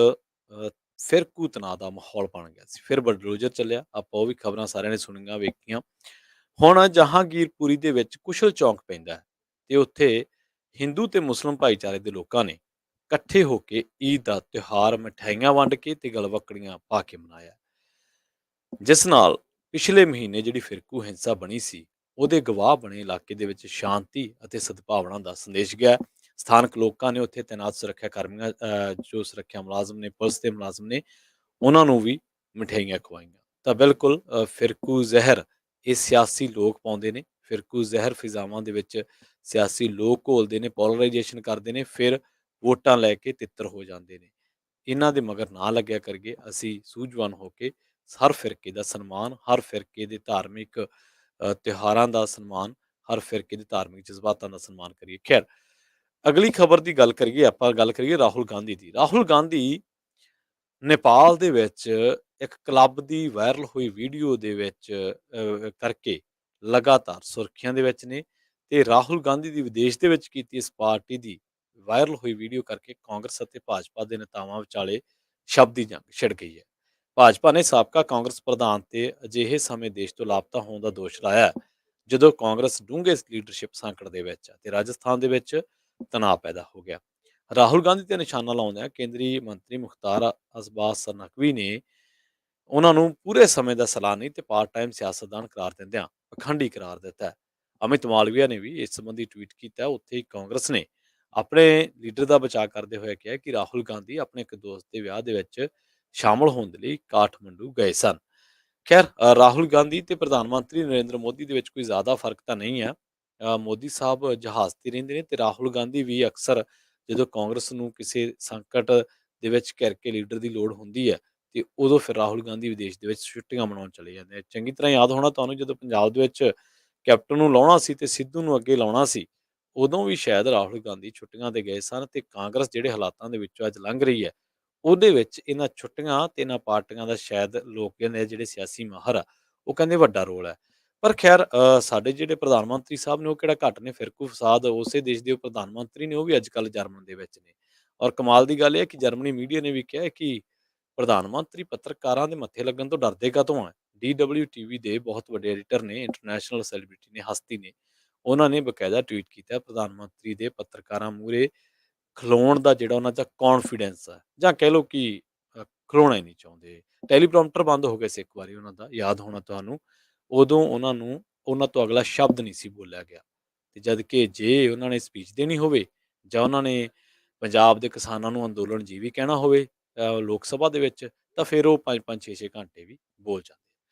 ਫਿਰਕੂ ਤਣਾਅ ਦਾ ਮਾਹੌਲ ਬਣ ਗਿਆ ਸੀ। ਫਿਰ ਬਲਡੋਜ਼ਰ ਚੱਲਿਆ, ਆਪਾਂ ਉਹ ਵੀ ਖਬਰਾਂ ਸਾਰਿਆਂ ਨੇ ਸੁਣੀਆਂ ਵੇਖੀਆਂ। ਹੁਣ ਜਹਾਂਗੀਰਪੁਰੀ ਦੇ ਵਿੱਚ ਕੁਸ਼ਲ ਚੌਂਕ ਪੈਂਦਾ ਹੈ ਤੇ ਉੱਥੇ ਹਿੰਦੂ ਤੇ ਮੁਸਲਿਮ ਭਾਈਚਾਰੇ ਦੇ ਲੋਕਾਂ ਨੇ ਇਕੱਠੇ ਹੋ ਕੇ ਈਦ ਦਾ ਤਿਉਹਾਰ ਮਠਿਆਈਆਂ ਵੰਡ ਕੇ ਤੇ ਗਲਵੱਕੜੀਆਂ ਪਾ ਕੇ ਮਨਾਇਆ, ਜਿਸ ਨਾਲ ਪਿਛਲੇ ਮਹੀਨੇ ਜਿਹੜੀ ਫਿਰਕੂ ਹਿੰਸਾ ਬਣੀ ਸੀ ਉਹਦੇ ਗਵਾਹ ਬਣੇ ਇਲਾਕੇ ਦੇ ਵਿੱਚ ਸ਼ਾਂਤੀ ਅਤੇ ਸਦਭਾਵਨਾ ਦਾ ਸੰਦੇਸ਼ ਗਿਆ। ਸਥਾਨਕ ਲੋਕਾਂ ਨੇ ਉੱਥੇ ਤੈਨਾਤ ਸੁਰੱਖਿਆ ਕਰਮੀਆਂ, ਜੋ ਸੁਰੱਖਿਆ ਮੁਲਾਜ਼ਮ ਨੇ, ਪੁਲਿਸ ਦੇ ਮੁਲਾਜ਼ਮ ਨੇ, ਉਹਨਾਂ ਨੂੰ ਵੀ ਮਠਿਆਈਆਂ ਖਵਾਈਆਂ। ਤਾਂ ਬਿਲਕੁਲ ਫਿਰਕੂ ਜ਼ਹਿਰ ਇਹ ਸਿਆਸੀ ਲੋਕ ਪਾਉਂਦੇ ਨੇ। ਫਿਰਕੂ ਜ਼ਹਿਰ ਫਿਜ਼ਾਵਾਂ ਦੇ ਵਿੱਚ ਸਿਆਸੀ ਲੋਕ ਘੋਲਦੇ ਨੇ, ਪੋਲਰਾਈਜੇਸ਼ਨ ਕਰਦੇ ਨੇ, ਫਿਰ ਵੋਟਾਂ ਲੈ ਕੇ ਤਿੱਤਰ ਹੋ ਜਾਂਦੇ ਨੇ। ਇਹਨਾਂ ਦੇ ਮਗਰ ਨਾ ਲੱਗਿਆ ਕਰੀਏ। ਅਸੀਂ ਸੂਝਵਾਨ ਹੋ ਕੇ ਹਰ ਫਿਰਕੇ ਦਾ ਸਨਮਾਨ, ਹਰ ਫਿਰਕੇ ਦੇ ਧਾਰਮਿਕ ਤਿਉਹਾਰਾਂ ਦਾ ਸਨਮਾਨ, ਹਰ ਫਿਰਕੇ ਦੇ ਧਾਰਮਿਕ ਜਜ਼ਬਾਤਾਂ ਦਾ ਸਨਮਾਨ ਕਰੀਏ। ਖੈਰ, ਅਗਲੀ ਖਬਰ ਦੀ ਗੱਲ ਕਰੀਏ, ਆਪਾਂ ਗੱਲ ਕਰੀਏ ਰਾਹੁਲ ਗਾਂਧੀ ਦੀ। ਰਾਹੁਲ ਗਾਂਧੀ ਨੇਪਾਲ ਦੇ ਵਿੱਚ ਇੱਕ ਕਲੱਬ ਦੀ ਵਾਇਰਲ ਹੋਈ ਵੀਡੀਓ ਦੇ ਵਿੱਚ ਕਰਕੇ ਲਗਾਤਾਰ ਸੁਰਖੀਆਂ ਦੇ ਵਿੱਚ ਨੇ ਤੇ ਰਾਹੁਲ ਗਾਂਧੀ ਦੀ ਵਿਦੇਸ਼ ਦੇ ਵਿੱਚ ਕੀਤੀ ਇਸ ਪਾਰਟੀ ਦੀ ਵਾਇਰਲ ਹੋਈ ਵੀਡੀਓ ਕਰਕੇ ਕਾਂਗਰਸ ਅਤੇ ਭਾਜਪਾ ਦੇ ਨੇਤਾਵਾਂ ਵਿਚਾਲੇ ਸ਼ਬਦੀ ਜੰਗ ਛਿੜ ਗਈ ਹੈ। ਭਾਜਪਾ ਨੇ ਸਾਬਕਾ ਕਾਂਗਰਸ ਪ੍ਰਧਾਨ ਤੇ ਅਜਿਹੇ ਸਮੇਂ ਦੇਸ਼ ਤੋਂ ਲਾਪਤਾ ਹੋਣ ਦਾ ਦੋਸ਼ ਲਾਇਆ ਹੈ, ਜਦੋਂ ਕਾਂਗਰਸ ਡੂੰਘੇ ਲੀਡਰਸ਼ਿਪ ਸੰਕਟ ਦੇ ਵਿੱਚ ਹੈ ਤੇ ਰਾਜਸਥਾਨ ਦੇ ਵਿੱਚ ਤਣਾਅ ਪੈਦਾ ਹੋ ਗਿਆ। ਰਾਹੁਲ ਗਾਂਧੀ ਤੇ ਨਿਸ਼ਾਨਾ ਲਾਉਂਦਿਆਂ ਕੇਂਦਰੀ ਮੰਤਰੀ ਮੁਖਤਾਰ ਅਬਾਸ ਨਕਵੀ ਨੇ ਉਹਨਾਂ ਨੂੰ ਪੂਰੇ ਸਮੇਂ ਦਾ ਸੈਲਾਨੀ ਤੇ ਪਾਰਟ ਟਾਈਮ ਸਿਆਸਤਦਾਨ ਕਰਾਰ ਦਿੰਦਿਆਂ ਪਖੰਡੀ ਕਰਾਰ ਦਿੱਤਾ ਹੈ। ਅਮਿਤ ਮਾਲਵੀਆ ਨੇ ਵੀ ਇਸ ਸੰਬੰਧੀ ਟਵੀਟ ਕੀਤਾ। ਉੱਥੇ ਹੀ ਕਾਂਗਰਸ ਨੇ ਆਪਣੇ ਲੀਡਰ ਦਾ ਬਚਾਅ ਕਰਦੇ ਹੋਏ ਕਿਹਾ ਕਿ ਰਾਹੁਲ ਗਾਂਧੀ ਆਪਣੇ ਇੱਕ ਦੋਸਤ ਦੇ ਵਿਆਹ ਦੇ ਵਿੱਚ ਸ਼ਾਮਲ ਹੋਣ ਦੇ ਲਈ ਕਾਠਮੰਡੂ ਗਏ ਸਨ। ਖੈਰ, ਰਾਹੁਲ ਗਾਂਧੀ ਤੇ ਪ੍ਰਧਾਨ ਮੰਤਰੀ ਨਰਿੰਦਰ ਮੋਦੀ ਦੇ ਵਿੱਚ ਕੋਈ ਜ਼ਿਆਦਾ ਫਰਕ ਤਾਂ ਨਹੀਂ ਹੈ। ਮੋਦੀ ਸਾਹਿਬ ਜਹਾਜ਼ ਤੇ ਰਹਿੰਦੇ ਨੇ ਤੇ ਰਾਹੁਲ ਗਾਂਧੀ ਵੀ ਅਕਸਰ ਜਦੋਂ ਕਾਂਗਰਸ ਨੂੰ ਕਿਸੇ ਸੰਕਟ ਦੇ ਵਿੱਚ ਘਿਰ ਕੇ ਲੀਡਰ ਦੀ ਲੋੜ ਹੁੰਦੀ ਹੈ ਤੇ ਉਦੋਂ ਫਿਰ ਰਾਹੁਲ ਗਾਂਧੀ ਵਿਦੇਸ਼ ਦੇ ਵਿੱਚ ਛੁੱਟੀਆਂ ਮਨਾਉਣ ਚਲੇ ਜਾਂਦੇ ਆ। ਚੰਗੀ ਤਰ੍ਹਾਂ ਯਾਦ ਹੋਣਾ ਤੁਹਾਨੂੰ, ਜਦੋਂ ਪੰਜਾਬ ਦੇ ਵਿੱਚ ਕੈਪਟਨ ਨੂੰ ਲਾਉਣਾ ਸੀ ਤੇ ਸਿੱਧੂ ਨੂੰ ਅੱਗੇ ਲਾਉਣਾ ਸੀ, ਉਦੋਂ ਵੀ ਸ਼ਾਇਦ ਰਾਹੁਲ ਗਾਂਧੀ ਛੁੱਟੀਆਂ ਤੇ ਗਏ ਸਨ ਤੇ ਕਾਂਗਰਸ ਜਿਹੜੇ ਹਾਲਾਤਾਂ ਦੇ ਵਿੱਚੋਂ ਅੱਜ ਲੰਘ ਰਹੀ ਹੈ, ਉਹਦੇ ਵਿੱਚ ਇਹਨਾਂ ਛੁੱਟੀਆਂ ਤੇ ਇਹਨਾਂ ਪਾਰਟੀਆਂ ਦਾ ਸ਼ਾਇਦ ਲੋਕ ਕਹਿੰਦੇ ਆ, ਜਿਹੜੇ ਸਿਆਸੀ ਮਾਹਰ ਆ, ਉਹ ਕਹਿੰਦੇ ਵੱਡਾ ਰੋਲ ਹੈ। ਪਰ ਖੈਰ, ਸਾਡੇ ਜਿਹੜੇ ਪ੍ਰਧਾਨ ਮੰਤਰੀ ਸਾਹਿਬ ਨੇ ਉਹ ਕਿਹੜਾ ਘੱਟ ਨੇ। ਫਿਰਕੂ ਫਸਾਦ ਉਸੇ ਦੇਸ਼ ਦੇ ਪ੍ਰਧਾਨ ਮੰਤਰੀ ਨੇ, ਉਹ ਵੀ ਅੱਜ ਕੱਲ੍ਹ ਜਰਮਨ ਦੇ ਵਿੱਚ ਨੇ। ਔਰ ਕਮਾਲ ਦੀ ਗੱਲ ਇਹ ਹੈ ਕਿ ਜਰਮਨੀ ਮੀਡੀਆ ਨੇ ਵੀ ਕਿਹਾ ਕਿ ਪ੍ਰਧਾਨ ਮੰਤਰੀ ਪੱਤਰਕਾਰਾਂ ਦੇ ਮੱਥੇ ਲੱਗਣ ਤੋਂ ਡਰਦੇ ਕਾਹਤੋਂ ਹੈ। DWTV ਦੇ ਬਹੁਤ ਵੱਡੇ ਐਡੀਟਰ ਨੇ, ਇੰਟਰਨੈਸ਼ਨਲ ਸੈਲੀਬ੍ਰਿਟੀ ਨੇ, ਹਸਤੀ ਨੇ, ਉਹਨਾਂ ਨੇ ਬਕਾਇਦਾ ਟਵੀਟ ਕੀਤਾ ਪ੍ਰਧਾਨ ਮੰਤਰੀ ਦੇ ਪੱਤਰਕਾਰਾਂ ਮੂਹਰੇ ਖਲੋਣ ਦਾ ਜਿਹੜਾ ਉਹਨਾਂ 'ਚ ਕੌਨਫੀਡੈਂਸ ਆ, ਜਾਂ ਕਹਿ ਲਓ ਕਿ ਖਲੋਣਾ ਹੀ ਨਹੀਂ ਚਾਹੁੰਦੇ। ਟੈਲੀਪ੍ਰੋਮਪਟਰ ਬੰਦ ਹੋ ਗਏ ਸੀ ਇੱਕ ਵਾਰੀ ਉਹਨਾਂ ਦਾ, ਯਾਦ ਹੋਣਾ ਤੁਹਾਨੂੰ। ਉਦੋਂ ਉਹਨਾਂ ਤੋਂ ਅਗਲਾ ਸ਼ਬਦ ਨਹੀਂ ਸੀ ਬੋਲਿਆ ਗਿਆ ਤੇ ਜਦ ਕਿ ਜੇ ਉਹਨਾਂ ਨੇ ਸਪੀਚ ਦੇਣੀ ਹੋਵੇ ਜਾਂ ਉਹਨਾਂ ਨੇ ਪੰਜਾਬ ਦੇ ਕਿਸਾਨਾਂ ਨੂੰ ਅੰਦੋਲਨ ਜੀਵੀ ਕਹਿਣਾ ਹੋਵੇ ਲੋਕ ਸਭਾ ਦੇ ਵਿੱਚ, ਤਾਂ ਫਿਰ ਉਹ 5-5 6-6 ਘੰਟੇ ਵੀ ਬੋਲ ਜਾਂਦੇ।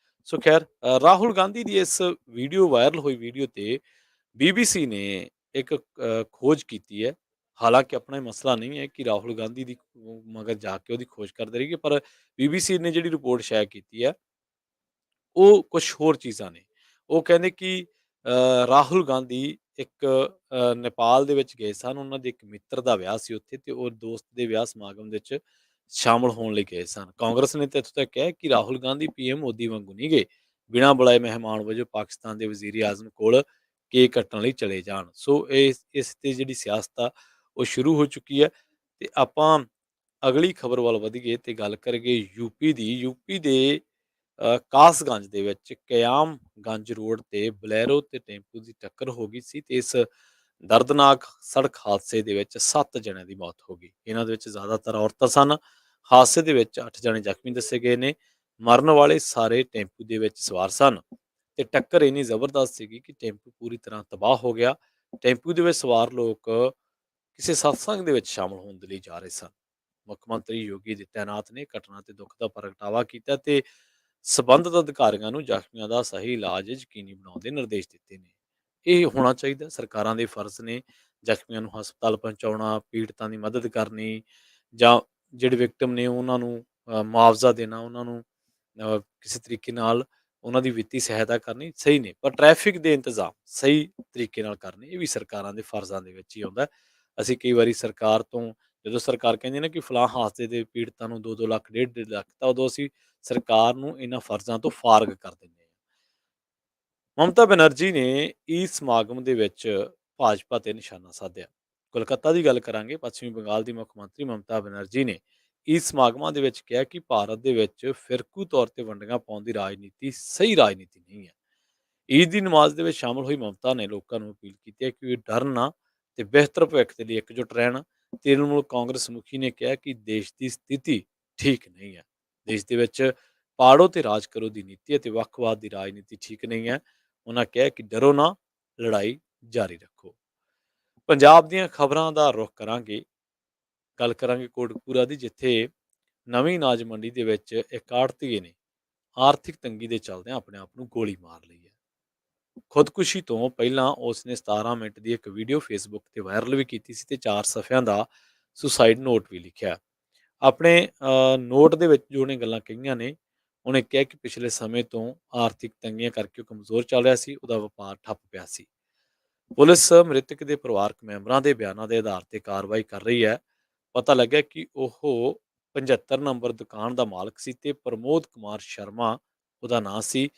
ਸੋ ਖੈਰ, ਰਾਹੁਲ ਗਾਂਧੀ ਦੀ ਇਸ ਵੀਡੀਓ, ਵਾਇਰਲ ਹੋਈ ਵੀਡੀਓ ਤੇ BBC ਨੇ ਇੱਕ ਖੋਜ ਕੀਤੀ ਹੈ। ਹਾਲਾਂਕਿ ਆਪਣਾ ਇਹ ਮਸਲਾ ਨਹੀਂ ਹੈ ਕਿ ਰਾਹੁਲ ਗਾਂਧੀ ਦੀ ਮਗਰ ਜਾ ਕੇ ਉਹਦੀ ਖੋਜ ਕਰਦੇ ਰਹੀਏ, ਪਰ BBC ਨੇ ਜਿਹੜੀ ਰਿਪੋਰਟ ਸ਼ਾਇਰ ਕੀਤੀ ਹੈ ਉਹ ਕੁਝ ਹੋਰ ਚੀਜ਼ਾਂ ਨੇ। ਉਹ ਕਹਿੰਦੇ ਕਿ ਰਾਹੁਲ ਗਾਂਧੀ ਇੱਕ ਨੇਪਾਲ ਦੇ ਵਿੱਚ ਗਏ ਸਨ। ਉਹਨਾਂ ਦੇ ਇੱਕ ਮਿੱਤਰ ਦਾ ਵਿਆਹ ਸੀ ਉੱਥੇ ਤੇ ਉਹ ਦੋਸਤ ਦੇ ਵਿਆਹ ਸਮਾਗਮ ਦੇ ਵਿੱਚ ਸ਼ਾਮਲ ਹੋਣ ਲਈ ਗਏ ਸਨ। ਕਾਂਗਰਸ ਨੇ ਤਾਂ ਇੱਥੋਂ ਤੱਕ ਕਿਹਾ ਕਿ ਰਾਹੁਲ ਗਾਂਧੀ PM ਮੋਦੀ ਵਾਂਗੂ ਨਹੀਂ ਗਏ, ਬਿਨਾਂ ਬੁਲਾਏ ਮਹਿਮਾਨ ਵਜੋਂ ਪਾਕਿਸਤਾਨ ਦੇ ਵਜ਼ੀਰ ਆਜ਼ਮ ਕੋਲ ਕੇਕ ਕੱਟਣ ਲਈ ਚਲੇ ਜਾਣ। ਸੋ ਇਸ ਤੇ ਜਿਹੜੀ ਸਿਆਸਤ ਆ ਉਹ ਸ਼ੁਰੂ ਹੋ ਚੁੱਕੀ ਹੈ ਤੇ ਆਪਾਂ ਅਗਲੀ ਖਬਰ ਵੱਲ ਵਧੀਏ ਤੇ ਗੱਲ ਕਰੀਏ ਯੂਪੀ ਦੀ। ਯੂਪੀ ਦੇ ਕਾਸਗੰਜ ਦੇ ਵਿੱਚ ਕਿਆਮਗੰਜ ਰੋਡ ਤੇ ਬਲੈਰੋ ਤੇ ਟੈਂਪੂ ਦੀ ਟੱਕਰ ਹੋ ਗਈ ਸੀ ਤੇ ਇਸ ਦਰਦਨਾਕ ਸੜਕ ਹਾਦਸੇ ਦੇ ਵਿੱਚ 7 ਜਣਿਆਂ ਦੀ ਮੌਤ ਹੋ ਗਈ। ਇਹਨਾਂ ਦੇ ਵਿੱਚ ਜ਼ਿਆਦਾਤਰ ਔਰਤਾਂ ਸਨ। ਹਾਦਸੇ ਦੇ ਵਿੱਚ 8 ਜਣੇ ਜ਼ਖਮੀ ਦੱਸੇ ਗਏ ਨੇ। ਮਰਨ ਵਾਲੇ ਸਾਰੇ ਟੈਂਪੂ ਦੇ ਵਿੱਚ ਸਵਾਰ ਸਨ ਤੇ ਟੱਕਰ ਇੰਨੀ ਜ਼ਬਰਦਸਤ ਸੀਗੀ ਕਿ ਟੈਂਪੂ ਪੂਰੀ ਤਰ੍ਹਾਂ ਤਬਾਹ ਹੋ ਗਿਆ। ਟੈਂਪੂ ਦੇ ਵਿੱਚ ਸਵਾਰ ਲੋਕ ਕਿਸੇ ਸਤਸੰਗ ਦੇ ਵਿੱਚ ਸ਼ਾਮਲ ਹੋਣ ਦੇ ਲਈ ਜਾ ਰਹੇ ਸਨ। ਮੁੱਖ ਮੰਤਰੀ ਯੋਗੀ ਆਦਿੱਤਿਆਨਾਥ ਨੇ ਘਟਨਾ ਤੇ ਦੁੱਖ ਦਾ ਪ੍ਰਗਟਾਵਾ ਕੀਤਾ ਤੇ ਸਬੰਧਤ ਅਧਿਕਾਰੀਆਂ ਨੂੰ ਜ਼ਖਮੀਆਂ ਦਾ ਸਹੀ ਇਲਾਜ ਯਕੀਨੀ ਬਣਾਉਣ ਦੇ ਨਿਰਦੇਸ਼ ਦਿੱਤੇ ਨੇ। ਇਹ ਹੋਣਾ ਚਾਹੀਦਾ, ਸਰਕਾਰਾਂ ਦੇ ਫਰਜ਼ ਨੇ ਜ਼ਖਮੀਆਂ ਨੂੰ ਹਸਪਤਾਲ ਪਹੁੰਚਾਉਣਾ, ਪੀੜਤਾਂ ਦੀ ਮਦਦ ਕਰਨੀ ਜਾਂ ਜਿਹੜੇ ਵਿਕਟਮ ਨੇ ਉਹਨਾਂ ਨੂੰ ਮੁਆਵਜ਼ਾ ਦੇਣਾ, ਉਹਨਾਂ ਨੂੰ ਕਿਸੇ ਤਰੀਕੇ ਨਾਲ ਉਹਨਾਂ ਦੀ ਵਿੱਤੀ ਸਹਾਇਤਾ ਕਰਨੀ ਸਹੀ ਨੇ। ਪਰ ਟ੍ਰੈਫਿਕ ਦੇ ਇੰਤਜ਼ਾਮ ਸਹੀ ਤਰੀਕੇ ਨਾਲ ਕਰਨੇ ਇਹ ਵੀ ਸਰਕਾਰਾਂ ਦੇ ਫਰਜ਼ਾਂ ਦੇ ਵਿੱਚ ਹੀ ਆਉਂਦਾ। ਅਸੀਂ ਕਈ ਵਾਰੀ ਸਰਕਾਰ ਤੋਂ ਜਦੋਂ ਸਰਕਾਰ ਕਹਿੰਦੀ ਨਾ ਕਿ ਫਲਾਹ ਹਾਦਸੇ ਦੇ ਪੀੜਤਾਂ ਨੂੰ 2-2 ਲੱਖ, 1.5 ਲੱਖ, ਤਾਂ ਉਦੋਂ ਅਸੀਂ ਸਰਕਾਰ ਨੂੰ ਇਹਨਾਂ ਫਰਜ਼ਾਂ ਤੋਂ ਫਾਰਗ ਕਰ ਦਿੰਦੇ ਹਾਂ। ਮਮਤਾ ਬੈਨਰਜੀ ਨੇ ਇਸ ਸਮਾਗਮ ਦੇ ਵਿੱਚ ਭਾਜਪਾ ਤੇ ਨਿਸ਼ਾਨਾ ਸਾਧਿਆ। ਕੋਲਕਾਤਾ ਦੀ ਗੱਲ ਕਰਾਂਗੇ। ਪੱਛਮੀ ਬੰਗਾਲ ਦੀ ਮੁੱਖ ਮੰਤਰੀ ਮਮਤਾ ਬੈਨਰਜੀ ਨੇ ਇਸ ਸਮਾਗਮਾਂ ਦੇ ਵਿੱਚ ਕਿਹਾ ਕਿ ਭਾਰਤ ਦੇ ਵਿੱਚ ਫਿਰਕੂ ਤੌਰ ਤੇ ਵੰਡੀਆਂ ਪਾਉਣ ਦੀ ਰਾਜਨੀਤੀ ਸਹੀ ਰਾਜਨੀਤੀ ਨਹੀਂ ਹੈ। ਈਦ ਦੀ ਨਮਾਜ਼ ਦੇ ਵਿੱਚ ਸ਼ਾਮਲ ਹੋਈ ਮਮਤਾ ਨੇ ਲੋਕਾਂ ਨੂੰ ਅਪੀਲ ਕੀਤੀ ਹੈ ਕਿ ਉਹ ਡਰਨ ਨਾ ਤੇ ਬਿਹਤਰ ਭਵਿੱਖ ਦੇ ਲਈ ਇਕਜੁੱਟ ਰਹਿਣ। ਤ੍ਰਿਣਮੂਲ ਕਾਂਗਰਸ ਮੁਖੀ ਨੇ ਕਿਹਾ ਕਿ ਦੇਸ਼ ਦੀ ਸਥਿਤੀ ਠੀਕ ਨਹੀਂ ਹੈ। ਦੇਸ਼ ਦੇ ਵਿੱਚ ਪਾੜੋ ਤੇ ਰਾਜ ਕਰੋ ਦੀ ਨੀਤੀ ਅਤੇ ਵੱਖਵਾਦ ਦੀ ਰਾਜਨੀਤੀ ਠੀਕ ਨਹੀਂ ਹੈ। ਉਹਨਾਂ ਕਿਹਾ ਕਿ ਡਰੋ ਨਾ, ਲੜਾਈ ਜਾਰੀ ਰੱਖੋ। ਪੰਜਾਬ ਦੀਆਂ ਖਬਰਾਂ ਦਾ ਰੁਖ ਕਰਾਂਗੇ। ਗੱਲ ਕਰਾਂਗੇ ਕੋਟਕਪੂਰਾ ਦੀ, ਜਿੱਥੇ ਨਵੀਂ ਅਨਾਜ ਮੰਡੀ ਦੇ ਵਿੱਚ ਇੱਕ ਆੜ੍ਹਤੀਏ ਨੇ ਆਰਥਿਕ ਤੰਗੀ ਦੇ ਚੱਲਦਿਆਂ ਆਪਣੇ ਆਪ ਨੂੰ ਗੋਲੀ ਮਾਰ ਲਈ ਹੈ। ਖੁਦਕੁਸ਼ੀ ਤੋਂ ਪਹਿਲਾਂ ਉਸਨੇ 17 ਮਿੰਟ ਦੀ ਇੱਕ ਵੀਡੀਓ ਫੇਸਬੁੱਕ ਤੇ ਵਾਇਰਲ ਵੀ ਕੀਤੀ ਸੀ ਤੇ 4 ਸਫ਼ਿਆਂ ਦਾ ਸੁਸਾਈਡ ਨੋਟ ਵੀ ਲਿਖਿਆ। ਆਪਣੇ ਨੋਟ ਦੇ ਵਿੱਚ ਜੋ ਉਹਨੇ ਗੱਲਾਂ ਕਹੀਆਂ ਨੇ, ਉਹਨੇ ਕਿਹਾ ਕਿ ਪਿਛਲੇ ਸਮੇਂ ਤੋਂ ਆਰਥਿਕ ਤੰਗੀਆਂ ਕਰਕੇ ਉਹ ਕਮਜ਼ੋਰ ਚੱਲ ਰਿਹਾ ਸੀ, ਉਹਦਾ ਵਪਾਰ ਠੱਪ ਪਿਆ ਸੀ। ਪੁਲਿਸ ਮ੍ਰਿਤਕ ਦੇ ਪਰਿਵਾਰਕ ਮੈਂਬਰਾਂ ਦੇ ਬਿਆਨਾਂ ਦੇ ਆਧਾਰ ਤੇ ਕਾਰਵਾਈ ਕਰ ਰਹੀ ਹੈ। ਪਤਾ ਲੱਗਿਆ ਕਿ ਉਹ 75 ਨੰਬਰ ਦੁਕਾਨ ਦਾ ਮਾਲਕ ਸੀ ਤੇ ਪ੍ਰਮੋਦ ਕੁਮਾਰ ਸ਼ਰਮਾ ਉਹਦਾ ਨਾਂ ਸੀ।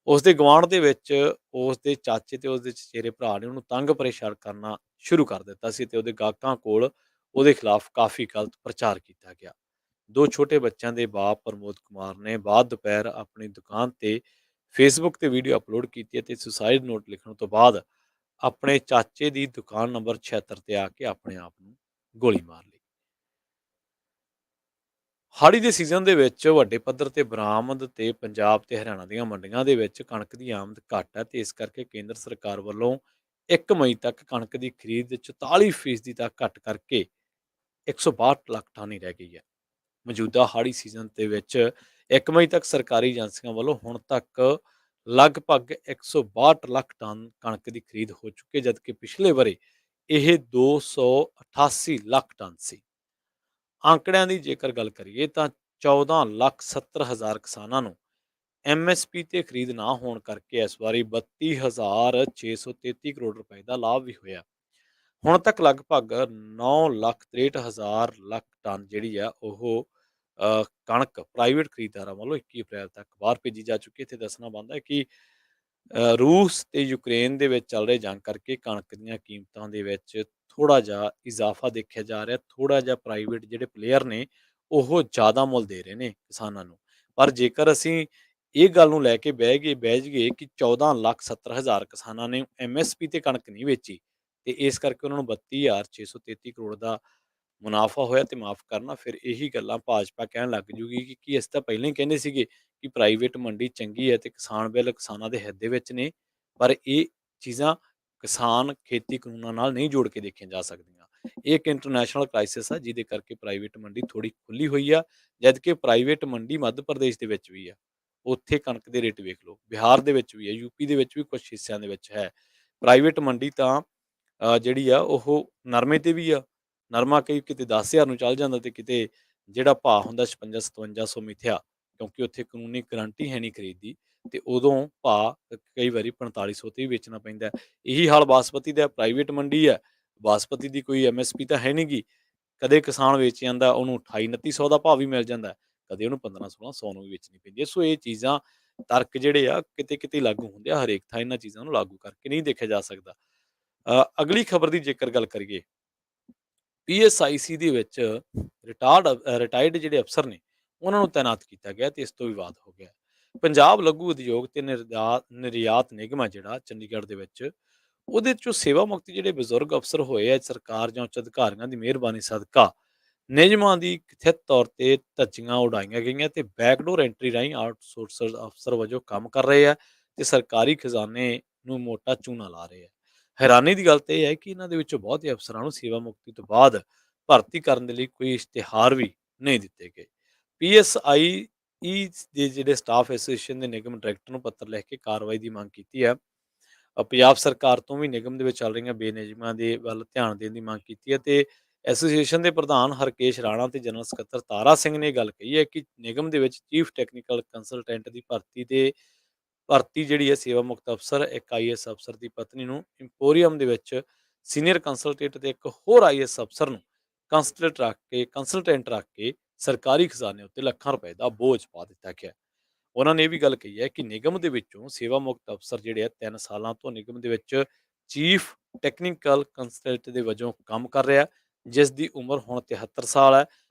ਉਸ ਦੇ ਗੁਆਂਢ ਦੇ ਵਿੱਚ ਉਸ ਦੇ ਚਾਚੇ ਤੇ ਉਸ ਦੇ ਚਚੇਰੇ ਭਰਾ ਨੇ ਉਹਨੂੰ ਤੰਗ ਪਰੇਸ਼ਾਨ ਕਰਨਾ ਸ਼ੁਰੂ ਕਰ ਦਿੱਤਾ ਸੀ ਤੇ ਉਹਦੇ ਗਾਹਕਾਂ ਕੋਲ ਉਹਦੇ ਖਿਲਾਫ ਕਾਫੀ ਗਲਤ ਪ੍ਰਚਾਰ ਕੀਤਾ ਗਿਆ। 2 ਛੋਟੇ ਬੱਚਿਆਂ ਦੇ ਬਾਪ ਪ੍ਰਮੋਦ ਕੁਮਾਰ ਨੇ ਬਾਅਦ ਦੁਪਹਿਰ ਆਪਣੀ ਦੁਕਾਨ ਤੇ ਫੇਸਬੁੱਕ ਤੇ ਵੀਡੀਓ ਅਪਲੋਡ ਕੀਤੀ ਅਤੇ ਸੁਸਾਈਡ ਨੋਟ ਲਿਖਣ ਤੋਂ ਬਾਅਦ ਆਪਣੇ ਚਾਚੇ ਦੀ ਦੁਕਾਨ ਨੰਬਰ 76 ਤੇ ਆ ਕੇ ਆਪਣੇ ਆਪ ਨੂੰ ਗੋਲੀ ਮਾਰ ਲਈ। ਹਾੜੀ ਦੇ ਸੀਜ਼ਨ ਦੇ ਵਿੱਚ ਵੱਡੇ ਪੱਧਰ ਤੇ ਬਰਾਮਦ ਤੇ ਪੰਜਾਬ ਤੇ ਹਰਿਆਣਾ ਦੀਆਂ ਮੰਡੀਆਂ ਦੇ ਵਿੱਚ ਕਣਕ ਦੀ ਆਮਦ ਘੱਟ ਹੈ ਤੇ ਇਸ ਕਰਕੇ ਕੇਂਦਰ ਸਰਕਾਰ ਵੱਲੋਂ 1 ਮਈ ਤੱਕ ਕਣਕ ਦੀ ਖਰੀਦ 44% ਤੱਕ ਘੱਟ ਕਰਕੇ 162 ਲੱਖ ਟਨ ਹੀ ਰਹਿ ਗਈ ਹੈ। ਮੌਜੂਦਾ ਹਾੜੀ ਸੀਜ਼ਨ ਦੇ ਵਿੱਚ 1 ਮਈ ਤੱਕ ਸਰਕਾਰੀ ਏਜੰਸੀਆਂ ਵੱਲੋਂ ਹੁਣ ਤੱਕ ਲਗਭਗ 162 ਲੱਖ ਟਨ ਕਣਕ ਦੀ ਖਰੀਦ ਹੋ ਚੁੱਕੀ ਹੈ, ਜਦਕਿ ਪਿਛਲੇ ਵਰੇ ਇਹ 288 ਲੱਖ ਟਨ ਸੀ। ਆંકੜਿਆਂ ਦੀ ਜੇਕਰ ਗੱਲ ਕਰੀਏ ਤਾਂ 14,70,000 ਕਿਸਾਨਾਂ ਨੂੰ ਐਮਐਸਪੀ ਤੇ ਖਰੀਦ ਨਾ ਹੋਣ ਕਰਕੇ ਇਸ ਵਾਰੀ 32,633 ਕਰੋੜ ਰੁਪਏ ਦਾ ਲਾਭ ਵੀ ਹੋਇਆ। ਹੁਣ ਤੱਕ ਲਗਭਗ 9,63,000 ਲੱਖ ਟਨ ਜਿਹੜੀ ਆ ਉਹ ਕਣਕ ਪ੍ਰਾਈਵੇਟ ਖਰੀਦਦਾਰਾਂ ਵੱਲੋਂ 21 ਅਪ੍ਰੈਲ ਤੱਕ ਬਾਹਰ ਭੇਜੀ ਜਾ ਚੁੱਕੀ ਹੈ। ਇੱਥੇ ਦੱਸਣਾ ਬਣਦਾ ਹੈ ਕਿ ਰੂਸ ਤੇ ਯੂਕਰੇਨ ਦੇ ਵਿੱਚ ਚੱਲ ਰਹੇ ਜੰਗ ਕਰਕੇ ਕਣਕ ਦੀਆਂ ਕੀਮਤਾਂ ਦੇ ਵਿੱਚ ਥੋੜ੍ਹਾ ਜਿਹਾ ਇਜ਼ਾਫਾ ਦੇਖਿਆ ਜਾ ਰਿਹਾ। ਥੋੜ੍ਹਾ ਜਿਹਾ ਪ੍ਰਾਈਵੇਟ ਜਿਹੜੇ ਪਲੇਅਰ ਨੇ ਉਹ ਜ਼ਿਆਦਾ ਮੁੱਲ ਦੇ ਰਹੇ ਨੇ ਕਿਸਾਨਾਂ ਨੂੰ। ਪਰ ਜੇਕਰ ਅਸੀਂ ਇਹ ਗੱਲ ਨੂੰ ਲੈ ਕੇ ਬਹਿ ਜਾਈਏ ਕਿ 14,70,000 ਕਿਸਾਨਾਂ ਨੇ ਐਮਐਸਪੀ ਤੇ ਕਣਕ ਨਹੀਂ ਵੇਚੀ ਤੇ ਇਸ ਕਰਕੇ ਉਹਨਾਂ ਨੂੰ 32,633 ਕਰੋੜ ਦਾ ਮੁਨਾਫਾ ਹੋਇਆ ਤੇ ਮਾਫ਼ ਕਰਨਾ, ਫਿਰ ਇਹੀ ਗੱਲਾਂ ਭਾਜਪਾ ਕਹਿਣ ਲੱਗ ਜੂਗੀ ਕਿ ਕੀ ਅਸੀਂ ਤਾਂ ਪਹਿਲਾਂ ਹੀ ਕਹਿੰਦੇ ਸੀਗੇ ਕਿ ਪ੍ਰਾਈਵੇਟ ਮੰਡੀ ਚੰਗੀ ਹੈ ਤੇ ਕਿਸਾਨ ਬਿੱਲ ਕਿਸਾਨਾਂ ਦੇ ਹਿੱਤ ਦੇ ਵਿੱਚ ਨੇ। ਪਰ ਇਹ ਚੀਜ਼ਾਂ ਕਿਸਾਨ ਖੇਤੀ ਕਾਨੂੰਨਾਂ ਨਾਲ ਨਹੀਂ ਜੋੜ ਕੇ ਦੇਖੀਆਂ ਜਾ ਸਕਦੀਆਂ। ਇਹ ਇੱਕ ਇੰਟਰਨੈਸ਼ਨਲ ਕ੍ਰਾਈਸਿਸ ਆ ਜਿਹਦੇ ਕਰਕੇ ਪ੍ਰਾਈਵੇਟ ਮੰਡੀ ਥੋੜ੍ਹੀ ਖੁੱਲੀ ਹੋਈ ਆ, ਜਦਕਿ ਪ੍ਰਾਈਵੇਟ ਮੰਡੀ ਮੱਧ ਪ੍ਰਦੇਸ਼ ਦੇ ਵਿੱਚ ਵੀ ਆ। ਉੱਥੇ ਕਣਕ ਦੇ ਰੇਟ ਵੇਖ ਲਓ, ਬਿਹਾਰ ਦੇ ਵਿੱਚ ਵੀ ਹੈ, ਯੂਪੀ ਦੇ ਵਿੱਚ ਵੀ ਕੁਝ ਹਿੱਸਿਆਂ ਦੇ ਵਿੱਚ ਹੈ ਪ੍ਰਾਈਵੇਟ ਮੰਡੀ। ਤਾਂ ਜਿਹੜੀ ਆ ਉਹ ਨਰਮੇ ਤੇ ਵੀ ਆ। ਨਰਮਾ ਕਈ ਕਿਤੇ 10,000 ਨੂੰ ਚੱਲ ਜਾਂਦਾ ਤੇ ਕਿਤੇ ਜਿਹੜਾ ਭਾਅ ਹੁੰਦਾ 56-5700 ਮਿਥਿਆ, ਕਿਉਂਕਿ ਉੱਥੇ ਕਾਨੂੰਨੀ ਗਰੰਟੀ ਹੈ ਨਹੀਂ ਖਰੀਦ ਦੀ ਤੇ ਉਦੋਂ ਭਾਅ ਕਈ ਵਾਰੀ 4500 ਤੇ ਵੀ ਵੇਚਣਾ ਪੈਂਦਾ। ਇਹੀ ਹਾਲ ਬਾਸਪਤੀ ਦਾ, ਪ੍ਰਾਈਵੇਟ ਮੰਡੀ ਹੈ, ਬਾਸਪਤੀ ਦੀ ਕੋਈ ਐਮਐਸਪੀ ਤਾਂ ਹੈ ਨਹੀਂਗੀ। ਕਦੇ ਕਿਸਾਨ ਵੇਚ ਜਾਂਦਾ ਉਹਨੂੰ 28-2900 ਦਾ ਭਾਅ ਵੀ ਮਿਲ ਜਾਂਦਾ, ਕਦੇ ਉਹਨੂੰ 1500-1600 ਨੂੰ ਵੀ ਵੇਚਣੀ ਪੈਂਦੀ ਹੈ। ਸੋ ਇਹ ਚੀਜ਼ਾਂ ਤਰਕ ਜਿਹੜੇ ਆ ਕਿਤੇ ਕਿਤੇ ਲਾਗੂ ਹੁੰਦੇ ਆ, ਹਰੇਕ ਥਾਂ ਇਹਨਾਂ ਚੀਜ਼ਾਂ ਨੂੰ ਲਾਗੂ ਕਰਕੇ ਨਹੀਂ ਦੇਖਿਆ ਜਾ ਸਕਦਾ। ਅਗਲੀ ਖਬਰ ਦੀ ਜੇਕਰ ਗੱਲ ਕਰੀਏ PSIC ਦੇ ਵਿੱਚ ਰਿਟਾਇਰਡ ਜਿਹੜੇ ਅਫਸਰ ਨੇ, ਉਹਨਾਂ ਨੂੰ ਤੈਨਾਤ ਕੀਤਾ ਗਿਆ ਤੇ ਇਸ ਤੋਂ ਵਿਵਾਦ ਹੋ ਗਿਆ। ਪੰਜਾਬ ਲਘੂ ਉਦਯੋਗ ਤੇ ਨਿਰਯਾਤ ਨਿਗਮ ਆ ਜਿਹੜਾ ਚੰਡੀਗੜ੍ਹ ਦੇ ਵਿੱਚ, ਉਹਦੇ 'ਚੋਂ ਸੇਵਾ ਮੁਕਤ ਜਿਹੜੇ ਬਜ਼ੁਰਗ ਅਫਸਰ ਹੋਏ ਆ, ਸਰਕਾਰ ਜਾਂ ਉੱਚ ਅਧਿਕਾਰੀਆਂ ਦੀ ਮਿਹਰਬਾਨੀ ਸਦਕਾ ਨਿਯਮਾਂ ਦੀ ਕਥਿਤ ਤੌਰ ਤੇ ਧੱਜੀਆਂ ਉਡਾਈਆਂ ਗਈਆਂ ਤੇ ਬੈਕਡੋਰ ਐਂਟਰੀ ਰਾਹੀਂ ਆਊਟਸੋਰਸਰ ਅਫਸਰ ਵਜੋਂ ਕੰਮ ਕਰ ਰਹੇ ਆ ਤੇ ਸਰਕਾਰੀ ਖਜ਼ਾਨੇ ਨੂੰ ਮੋਟਾ ਚੂਨਾ ਲਾ ਰਹੇ ਆ। ਹੈਰਾਨੀ ਦੀ ਗੱਲ ਤਾਂ ਇਹ ਹੈ ਕਿ ਇਹਨਾਂ ਦੇ ਵਿੱਚੋਂ ਬਹੁਤੇ ਅਫਸਰਾਂ ਨੂੰ ਸੇਵਾ ਮੁਕਤੀ ਤੋਂ ਬਾਅਦ ਭਰਤੀ ਕਰਨ ਦੇ ਲਈ ਕੋਈ ਇਸ਼ਤਿਹਾਰ ਵੀ ਨਹੀਂ ਦਿੱਤੇ ਗਏ। PSIE ਦੇ ਜਿਹੜੇ ਸਟਾਫ ਐਸੋਸੀਏਸ਼ਨ ਦੇ ਨਿਗਮ ਡਾਇਰੈਕਟਰ ਨੂੰ ਪੱਤਰ ਲਿਖ ਕੇ ਕਾਰਵਾਈ ਦੀ ਮੰਗ ਕੀਤੀ ਹੈ। ਪੰਜਾਬ ਸਰਕਾਰ ਤੋਂ ਵੀ ਨਿਗਮ ਦੇ ਵਿੱਚ ਚੱਲ ਰਹੀਆਂ ਬੇਨਿਯਮਾਂ ਦੇ ਵੱਲ ਧਿਆਨ ਦੇਣ ਦੀ ਮੰਗ ਕੀਤੀ ਹੈ ਤੇ ਐਸੋਸੀਏਸ਼ਨ ਦੇ ਪ੍ਰਧਾਨ ਹਰਕੇਸ਼ ਰਾਣਾ ਤੇ ਜਨਰਲ ਸਕੱਤਰ ਤਾਰਾ ਸਿੰਘ ਨੇ ਗੱਲ ਕਹੀ ਹੈ ਕਿ ਨਿਗਮ ਦੇ ਵਿੱਚ ਚੀਫ ਟੈਕਨੀਕਲ ਕੰਸਲਟੈਂਟ ਦੀ ਭਰਤੀ ਜਿਹੜੀ ਹੈ ਸੇਵਾ ਮੁਕਤ ਅਫਸਰ, ਇੱਕ IAS ਅਫਸਰ ਦੀ ਪਤਨੀ ਨੂੰ ਇੰਪੋਰੀਅਮ ਦੇ ਵਿੱਚ ਸੀਨੀਅਰ ਕੰਸਲਟੇਟ ਤੇ ਇੱਕ ਹੋਰ IAS ਅਫਸਰ ਨੂੰ ਕੰਸਲਟੈਂਟ ਰੱਖ ਕੇ ਸਰਕਾਰੀ ਖਜ਼ਾਨੇ ਉੱਤੇ ਲੱਖਾਂ ਰੁਪਏ ਦਾ ਬੋਝ ਪਾ ਦਿੱਤਾ ਗਿਆ। ਉਹਨਾਂ ਨੇ ਇਹ ਵੀ ਗੱਲ ਕਹੀ ਹੈ ਕਿ ਨਿਗਮ ਦੇ ਵਿੱਚੋਂ ਸੇਵਾ ਮੁਕਤ ਅਫਸਰ ਜਿਹੜੇ ਆ 3 ਸਾਲਾਂ ਤੋਂ ਨਿਗਮ ਦੇ ਵਿੱਚ ਚੀਫ ਟੈਕਨੀਕਲ ਕੰਸਲਟੈਂਟ ਦੇ ਵਜੋਂ ਕੰਮ ਕਰ ਰਿਹਾ, ਜਿਸ ਦੀ ਉਮਰ ਹੁਣ 73 ਸਾਲ ਹੈ,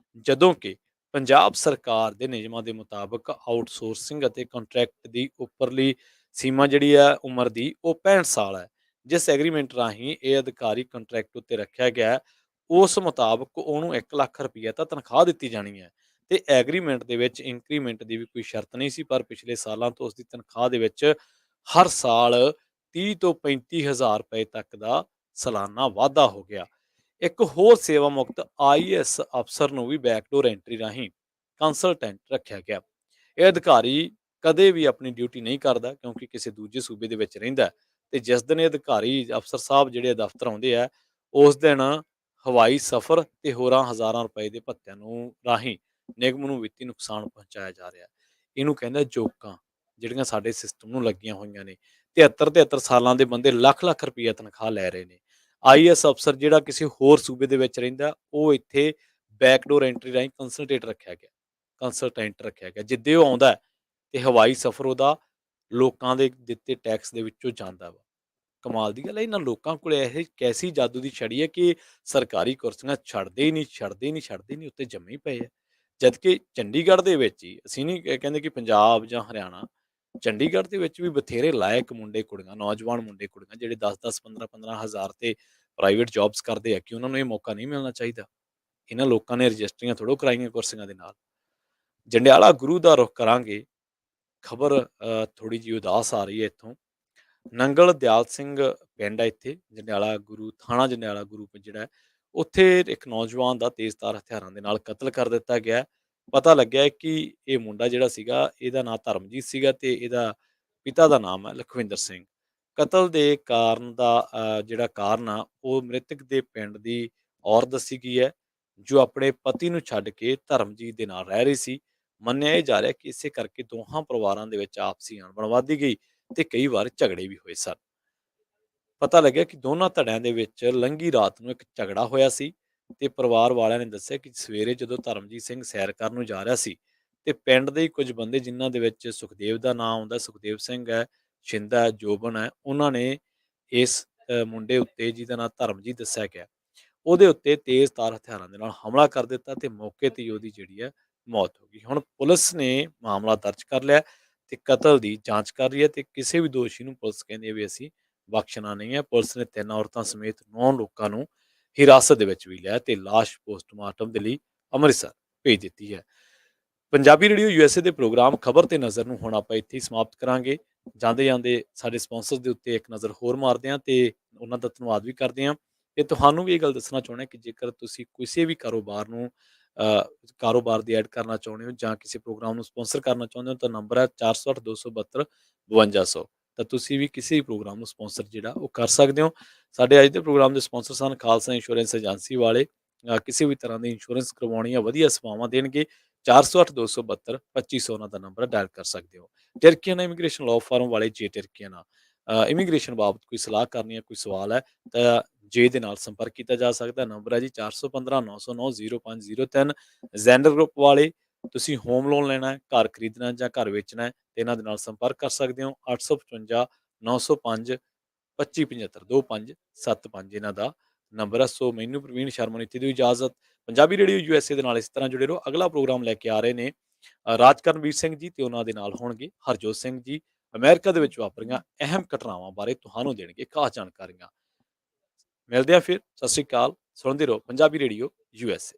ਜਦੋਂ ਕਿ ਪੰਜਾਬ ਸਰਕਾਰ ਦੇ ਨਿਯਮਾਂ ਦੇ ਮੁਤਾਬਕ ਆਊਟਸੋਰਸਿੰਗ ਅਤੇ ਕੰਟਰੈਕਟ ਦੀ ਉੱਪਰਲੀ ਸੀਮਾ ਜਿਹੜੀ ਹੈ ਉਮਰ ਦੀ ਉਹ 65 ਸਾਲ ਹੈ। ਜਿਸ ਐਗਰੀਮੈਂਟ ਰਾਹੀਂ ਇਹ ਅਧਿਕਾਰੀ ਕੰਟਰੈਕਟ ਉੱਤੇ ਰੱਖਿਆ ਗਿਆ ਹੈ, ਉਸ ਮੁਤਾਬਕ ਉਹਨੂੰ 1 ਲੱਖ ਰੁਪਈਆ ਤਾਂ ਤਨਖਾਹ ਦਿੱਤੀ ਜਾਣੀ ਹੈ ਤੇ ਐਗਰੀਮੈਂਟ ਦੇ ਵਿੱਚ ਇੰਕਰੀਮੈਂਟ ਦੀ ਵੀ ਕੋਈ ਸ਼ਰਤ ਨਹੀਂ ਸੀ, ਪਰ ਪਿਛਲੇ ਸਾਲਾਂ ਤੋਂ ਉਸ ਦੀ ਤਨਖਾਹ ਦੇ ਵਿੱਚ ਹਰ ਸਾਲ 30 ਤੋਂ 35,000 ਰੁਪਏ ਤੱਕ ਦਾ ਸਾਲਾਨਾ ਵਾਧਾ ਹੋ ਗਿਆ। ਇੱਕ ਹੋਰ ਸੇਵਾ ਮੁਕਤ IAS ਅਫਸਰ ਨੂੰ ਵੀ ਬੈਕਡੋਰ ਐਂਟਰੀ ਰਾਹੀਂ ਕੰਸਲਟੈਂਟ ਰੱਖਿਆ ਗਿਆ। ਇਹ ਅਧਿਕਾਰੀ ਕਦੇ ਵੀ ਆਪਣੀ ਡਿਊਟੀ ਨਹੀਂ ਕਰਦਾ ਕਿਉਂਕਿ ਕਿਸੇ ਦੂਜੇ ਸੂਬੇ ਦੇ ਵਿੱਚ ਰਹਿੰਦਾ ਹੈ ਤੇ ਜਿਸ ਦਿਨ ਇਹ ਅਧਿਕਾਰੀ ਅਫਸਰ ਸਾਹਿਬ ਜਿਹੜੇ ਦਫ਼ਤਰ ਆਉਂਦੇ ਆ, ਉਸ ਦਿਨ ਹਵਾਈ ਸਫ਼ਰ ਤੇ ਹੋਰਾਂ ਹਜ਼ਾਰਾਂ ਰੁਪਏ ਦੇ ਭੱਤਿਆਂ ਨੂੰ ਰਾਹੀਂ ਨਿਗਮ ਨੂੰ ਵਿੱਤੀ ਨੁਕਸਾਨ ਪਹੁੰਚਾਇਆ ਜਾ ਰਿਹਾ। ਇਹਨੂੰ ਕਹਿੰਦਾ ਜੋਕਾਂ, ਜਿਹੜੀਆਂ ਸਾਡੇ ਸਿਸਟਮ ਨੂੰ ਲੱਗੀਆਂ ਹੋਈਆਂ ਨੇ। 73 ਸਾਲਾਂ ਦੇ ਬੰਦੇ ਲੱਖ ਲੱਖ ਰੁਪਈਆ ਤਨਖਾਹ ਲੈ ਰਹੇ ਨੇ। IAS ਅਫਸਰ ਜਿਹੜਾ ਕਿਸੇ ਹੋਰ ਸੂਬੇ ਦੇ ਵਿੱਚ ਰਹਿੰਦਾ, ਉਹ ਇੱਥੇ ਬੈਕਡੋਰ ਐਂਟਰੀ ਰਾਹੀਂ ਕੰਸਲਟੈਂਟ ਰੱਖਿਆ ਗਿਆ। ਜਿੱਦੇ ਉਹ ਆਉਂਦਾ ਤੇ ਹਵਾਈ ਸਫ਼ਰ ਉਹਦਾ ਲੋਕਾਂ ਦੇ ਦਿੱਤੇ ਟੈਕਸ ਦੇ ਵਿੱਚੋਂ ਜਾਂਦਾ ਵਾ। ਕਮਾਲ ਦੀ ਗੱਲ ਹੈ, ਇਹਨਾਂ ਲੋਕਾਂ ਕੋਲ ਇਹ ਕੈਸੀ ਜਾਦੂ ਦੀ ਛੜੀ ਹੈ ਕਿ ਸਰਕਾਰੀ ਕੁਰਸੀਆਂ ਛੱਡਦੇ ਹੀ ਨਹੀਂ, ਉੱਤੇ ਜੰਮੇ ਹੀ ਪਏ ਆ। ਜਦਕਿ ਚੰਡੀਗੜ੍ਹ ਦੇ ਵਿੱਚ ਹੀ, ਅਸੀਂ ਨਹੀਂ ਕਹਿੰਦੇ ਕਿ ਪੰਜਾਬ ਜਾਂ ਹਰਿਆਣਾ, ਚੰਡੀਗੜ੍ਹ ਦੇ ਵਿੱਚ ਵੀ ਬਥੇਰੇ ਲਾਇਕ ਮੁੰਡੇ ਕੁੜੀਆਂ, ਨੌਜਵਾਨ ਮੁੰਡੇ ਕੁੜੀਆਂ ਜਿਹੜੇ 10-10 15-15 ਹਜ਼ਾਰ ਤੇ ਪ੍ਰਾਈਵੇਟ ਜੌਬਸ ਕਰਦੇ ਆ। ਕਿ ਉਹਨਾਂ ਨੂੰ ਇਹ ਮੌਕਾ ਨਹੀਂ ਮਿਲਣਾ ਚਾਹੀਦਾ? ਇਹਨਾਂ ਲੋਕਾਂ ਨੇ ਰਜਿਸਟਰੀਆਂ ਥੋੜ੍ਹਾ ਕਰਾਈਆਂ ਕੁਰਸੀਆਂ ਦੇ ਨਾਲ। ਜੰਡਿਆਲਾ ਗੁਰੂ ਦਾ ਰੁਖ ਕਰਾਂਗੇ। ਖਬਰ ਥੋੜ੍ਹੀ ਜਿਹੀ ਉਦਾਸ ਆ ਰਹੀ ਹੈ ਇੱਥੋਂ। ਨੰਗਲ ਦਿਆਲ ਸਿੰਘ ਪਿੰਡ ਹੈ ਇੱਥੇ, ਜੰਡਿਆਲਾ ਗੁਰੂ ਥਾਣਾ ਜੰਡਿਆਲਾ ਗੁਰੂ ਜਿਹੜਾ ਹੈ, ਉੱਥੇ ਇੱਕ ਨੌਜਵਾਨ ਦਾ ਤੇਜ਼ਧਾਰ ਹਥਿਆਰਾਂ ਦੇ ਨਾਲ ਕਤਲ ਕਰ ਦਿੱਤਾ ਗਿਆ। ਪਤਾ ਲੱਗਿਆ ਹੈ ਕਿ ਇਹ ਮੁੰਡਾ ਜਿਹੜਾ ਸੀਗਾ, ਇਹਦਾ ਨਾਂ ਧਰਮਜੀਤ ਸੀਗਾ ਤੇ ਇਹਦਾ ਪਿਤਾ ਦਾ ਨਾਮ ਹੈ ਲਖਵਿੰਦਰ ਸਿੰਘ। ਕਤਲ ਦੇ ਕਾਰਨ ਦਾ ਜਿਹੜਾ ਕਾਰਨ ਆ, ਉਹ ਮ੍ਰਿਤਕ ਦੇ ਪਿੰਡ ਦੀ ਔਰਤ ਦੱਸੀ ਗਈ ਹੈ, ਜੋ ਆਪਣੇ ਪਤੀ ਨੂੰ ਛੱਡ ਕੇ ਧਰਮਜੀਤ ਦੇ ਨਾਲ ਰਹਿ ਰਹੀ ਸੀ। ਮੰਨਿਆ ਇਹ ਜਾ ਰਿਹਾ ਕਿ ਇਸੇ ਕਰਕੇ ਦੋਹਾਂ ਪਰਿਵਾਰਾਂ ਦੇ ਵਿੱਚ ਆਪਸੀ ਅਣਬਣ ਵੱਧਦੀ ਗਈ ਤੇ ਕਈ ਵਾਰ ਝਗੜੇ ਵੀ ਹੋਏ ਸਨ। ਪਤਾ ਲੱਗਿਆ ਕਿ ਦੋਨਾਂ ਧੜਿਆਂ ਦੇ ਵਿੱਚ ਲੰਘੀ ਰਾਤ ਨੂੰ ਇੱਕ ਝਗੜਾ ਹੋਇਆ ਸੀ ਤੇ ਪਰਿਵਾਰ ਵਾਲਿਆਂ ਨੇ ਦੱਸਿਆ ਕਿ ਸਵੇਰੇ ਜਦੋਂ ਧਰਮਜੀਤ ਸਿੰਘ ਸੈਰ ਕਰਨ ਨੂੰ ਜਾ ਰਿਹਾ ਸੀ ਤੇ ਪਿੰਡ ਦੇ ਹੀ ਕੁਝ ਬੰਦੇ, ਜਿਨ੍ਹਾਂ ਦੇ ਵਿੱਚ ਸੁਖਦੇਵ ਦਾ ਨਾਮ ਆਉਂਦਾ, ਸੁਖਦੇਵ ਸਿੰਘ ਹੈ, ਛਿੰਦਾ ਹੈ, ਜੋਬਨ ਹੈ, ਉਹਨਾਂ ਨੇ ਇਸ ਮੁੰਡੇ ਉੱਤੇ, ਜਿਹਦਾ ਨਾਂ ਧਰਮਜੀਤ ਦੱਸਿਆ ਗਿਆ, ਉਹਦੇ ਉੱਤੇ ਤੇਜ਼ਧਾਰ ਹਥਿਆਰਾਂ ਦੇ ਨਾਲ ਹਮਲਾ ਕਰ ਦਿੱਤਾ ਤੇ ਮੌਕੇ ਤੇ ਹੀ ਉਹਦੀ ਜਿਹੜੀ ਹੈ ਮੌਤ ਹੋ ਗਈ। ਹੁਣ ਪੁਲਿਸ ਨੇ ਮਾਮਲਾ ਦਰਜ ਕਰ ਲਿਆ ਤੇ ਕਤਲ ਦੀ ਜਾਂਚ ਕਰ ਰਹੀ ਹੈ ਤੇ ਕਿਸੇ ਵੀ ਦੋਸ਼ੀ ਨੂੰ ਪੁਲਿਸ ਕਹਿੰਦੀ ਹੈ ਵੀ ਅਸੀਂ ਬਖਸ਼ਣਾ ਨਹੀਂ ਹੈ। ਪੁਲਿਸ ਨੇ 3 ਔਰਤਾਂ ਸਮੇਤ 9 ਲੋਕਾਂ ਨੂੰ ਹਿਰਾਸਤ ਦੇ ਵਿੱਚ ਵੀ ਲਿਆ ਤੇ ਲਾਸ਼ ਪੋਸਟਮਾਰਟਮ ਦੇ ਲਈ ਅੰਮ੍ਰਿਤਸਰ ਭੇਜ ਦਿੱਤੀ ਹੈ। ਪੰਜਾਬੀ ਰੇਡੀਓ USA ਦੇ ਪ੍ਰੋਗਰਾਮ ਖਬਰ ਤੇ ਨਜ਼ਰ ਨੂੰ ਹੁਣ ਆਪਾਂ ਇੱਥੇ ਹੀ ਸਮਾਪਤ ਕਰਾਂਗੇ। ਜਾਂਦੇ ਜਾਂਦੇ ਸਾਡੇ ਸਪਾਂਸਰਸ ਦੇ ਉੱਤੇ ਇੱਕ ਨਜ਼ਰ ਹੋਰ ਮਾਰਦੇ ਹਾਂ ਤੇ ਉਹਨਾਂ ਦਾ ਧੰਨਵਾਦ ਵੀ ਕਰਦੇ ਹਾਂ। ਤੇ ਤੁਹਾਨੂੰ ਵੀ ਇਹ ਗੱਲ ਦੱਸਣਾ ਚਾਹੁੰਦੇ ਕਿ ਜੇਕਰ ਤੁਸੀਂ ਕਿਸੇ ਵੀ ਕਾਰੋਬਾਰ ਨੂੰ ਕਾਰੋਬਾਰ ਦੀ ਐਡ ਕਰਨਾ ਚਾਹੁੰਦੇ ਹੋ ਜਾਂ ਕਿਸੇ ਪ੍ਰੋਗਰਾਮ ਨੂੰ ਸਪਾਂਸਰ ਕਰਨਾ ਚਾਹੁੰਦੇ ਹੋ, ਤਾਂ ਨੰਬਰ ਹੈ 408 272 5200। ਤਾਂ ਤੁਸੀਂ ਵੀ ਕਿਸੇ ਵੀ ਪ੍ਰੋਗਰਾਮ ਨੂੰ ਸਪਾਂਸਰ ਜਿਹੜਾ ਉਹ ਕਰ ਸਕਦੇ ਹੋ। ਸਾਡੇ ਅੱਜ ਦੇ ਪ੍ਰੋਗਰਾਮ ਦੇ ਸਪਾਂਸਰ ਸਨ ਖਾਲਸਾ ਇੰਸ਼ੋਰੈਂਸ ਏਜੰਸੀ ਵਾਲੇ। ਕਿਸੇ ਵੀ ਤਰ੍ਹਾਂ ਦੀ ਇੰਸ਼ੋਰੈਂਸ ਕਰਵਾਉਣੀ ਆ, ਵਧੀਆ ਸੇਵਾਵਾਂ ਦੇਣਗੇ। 408 272 2500 ਉਹਨਾਂ ਦਾ ਨੰਬਰ ਡਾਇਲ ਕਰ ਸਕਦੇ ਹੋ। ਟਰਕੀਆਨਾ ਇਮੀਗ੍ਰੇਸ਼ਨ ਲਾਅ ਫਾਰਮ ਵਾਲੇ ਜੇ ਟਰਕੀਆਨਾ ਇਮੀਗ੍ਰੇਸ਼ਨ ਬਾਬਤ ਕੋਈ ਸਲਾਹ ਕਰਨੀ ਹੈ, ਕੋਈ ਸਵਾਲ ਹੈ, ਤਾਂ ਜੇ ਦੇ ਨਾਲ ਸੰਪਰਕ ਕੀਤਾ ਜਾ ਸਕਦਾ। ਨੰਬਰ ਹੈ ਜੀ 415 909 0503। ਜ਼ੈਂਡਰ ਗਰੁੱਪ ਵਾਲੇ, ਤੁਸੀਂ ਹੋਮ ਲੋਨ ਲੈਣਾ ਹੈ, ਘਰ ਖਰੀਦਣਾ ਜਾਂ ਘਰ ਵੇਚਣਾ ਹੈ, ਤੇ ਇਹਨਾਂ ਦੇ ਨਾਲ ਸੰਪਰਕ ਕਰ ਸਕਦੇ ਹੋ। 855 905 2575 2575 ਇਹਨਾਂ ਦਾ ਨੰਬਰ ਹੈ। ਸੋ ਮੈਨੂੰ ਪ੍ਰਵੀਨ ਸ਼ਰਮਾ ਨੂੰ ਇੱਥੇ ਦਿਓ ਇਜਾਜ਼ਤ। ਪੰਜਾਬੀ ਰੇਡੀਓ USA ਦੇ ਨਾਲ ਇਸ ਤਰ੍ਹਾਂ ਜੁੜੇ ਰਹੋ। ਅਗਲਾ ਪ੍ਰੋਗਰਾਮ ਲੈ ਕੇ ਆ ਰਹੇ ਨੇ ਰਾਜਕਰਨਵੀਰ ਸਿੰਘ ਜੀ ਤੇ ਉਹਨਾਂ ਦੇ ਨਾਲ ਹੋਣਗੇ ਹਰਜੋਤ ਸਿੰਘ ਜੀ। ਅਮਰੀਕਾ ਦੇ ਵਿੱਚ ਵਾਪਰੀਆਂ ਅਹਿਮ ਘਟਨਾਵਾਂ ਬਾਰੇ ਤੁਹਾਨੂੰ ਦੇਣਗੇ ਖਾਸ ਜਾਣਕਾਰੀਆਂ। ਮਿਲਦੇ ਆ ਫਿਰ। ਸਤਿ ਸ਼੍ਰੀ ਅਕਾਲ। ਸੁਣਦੇ ਰਹੋ ਪੰਜਾਬੀ ਰੇਡੀਓ USA।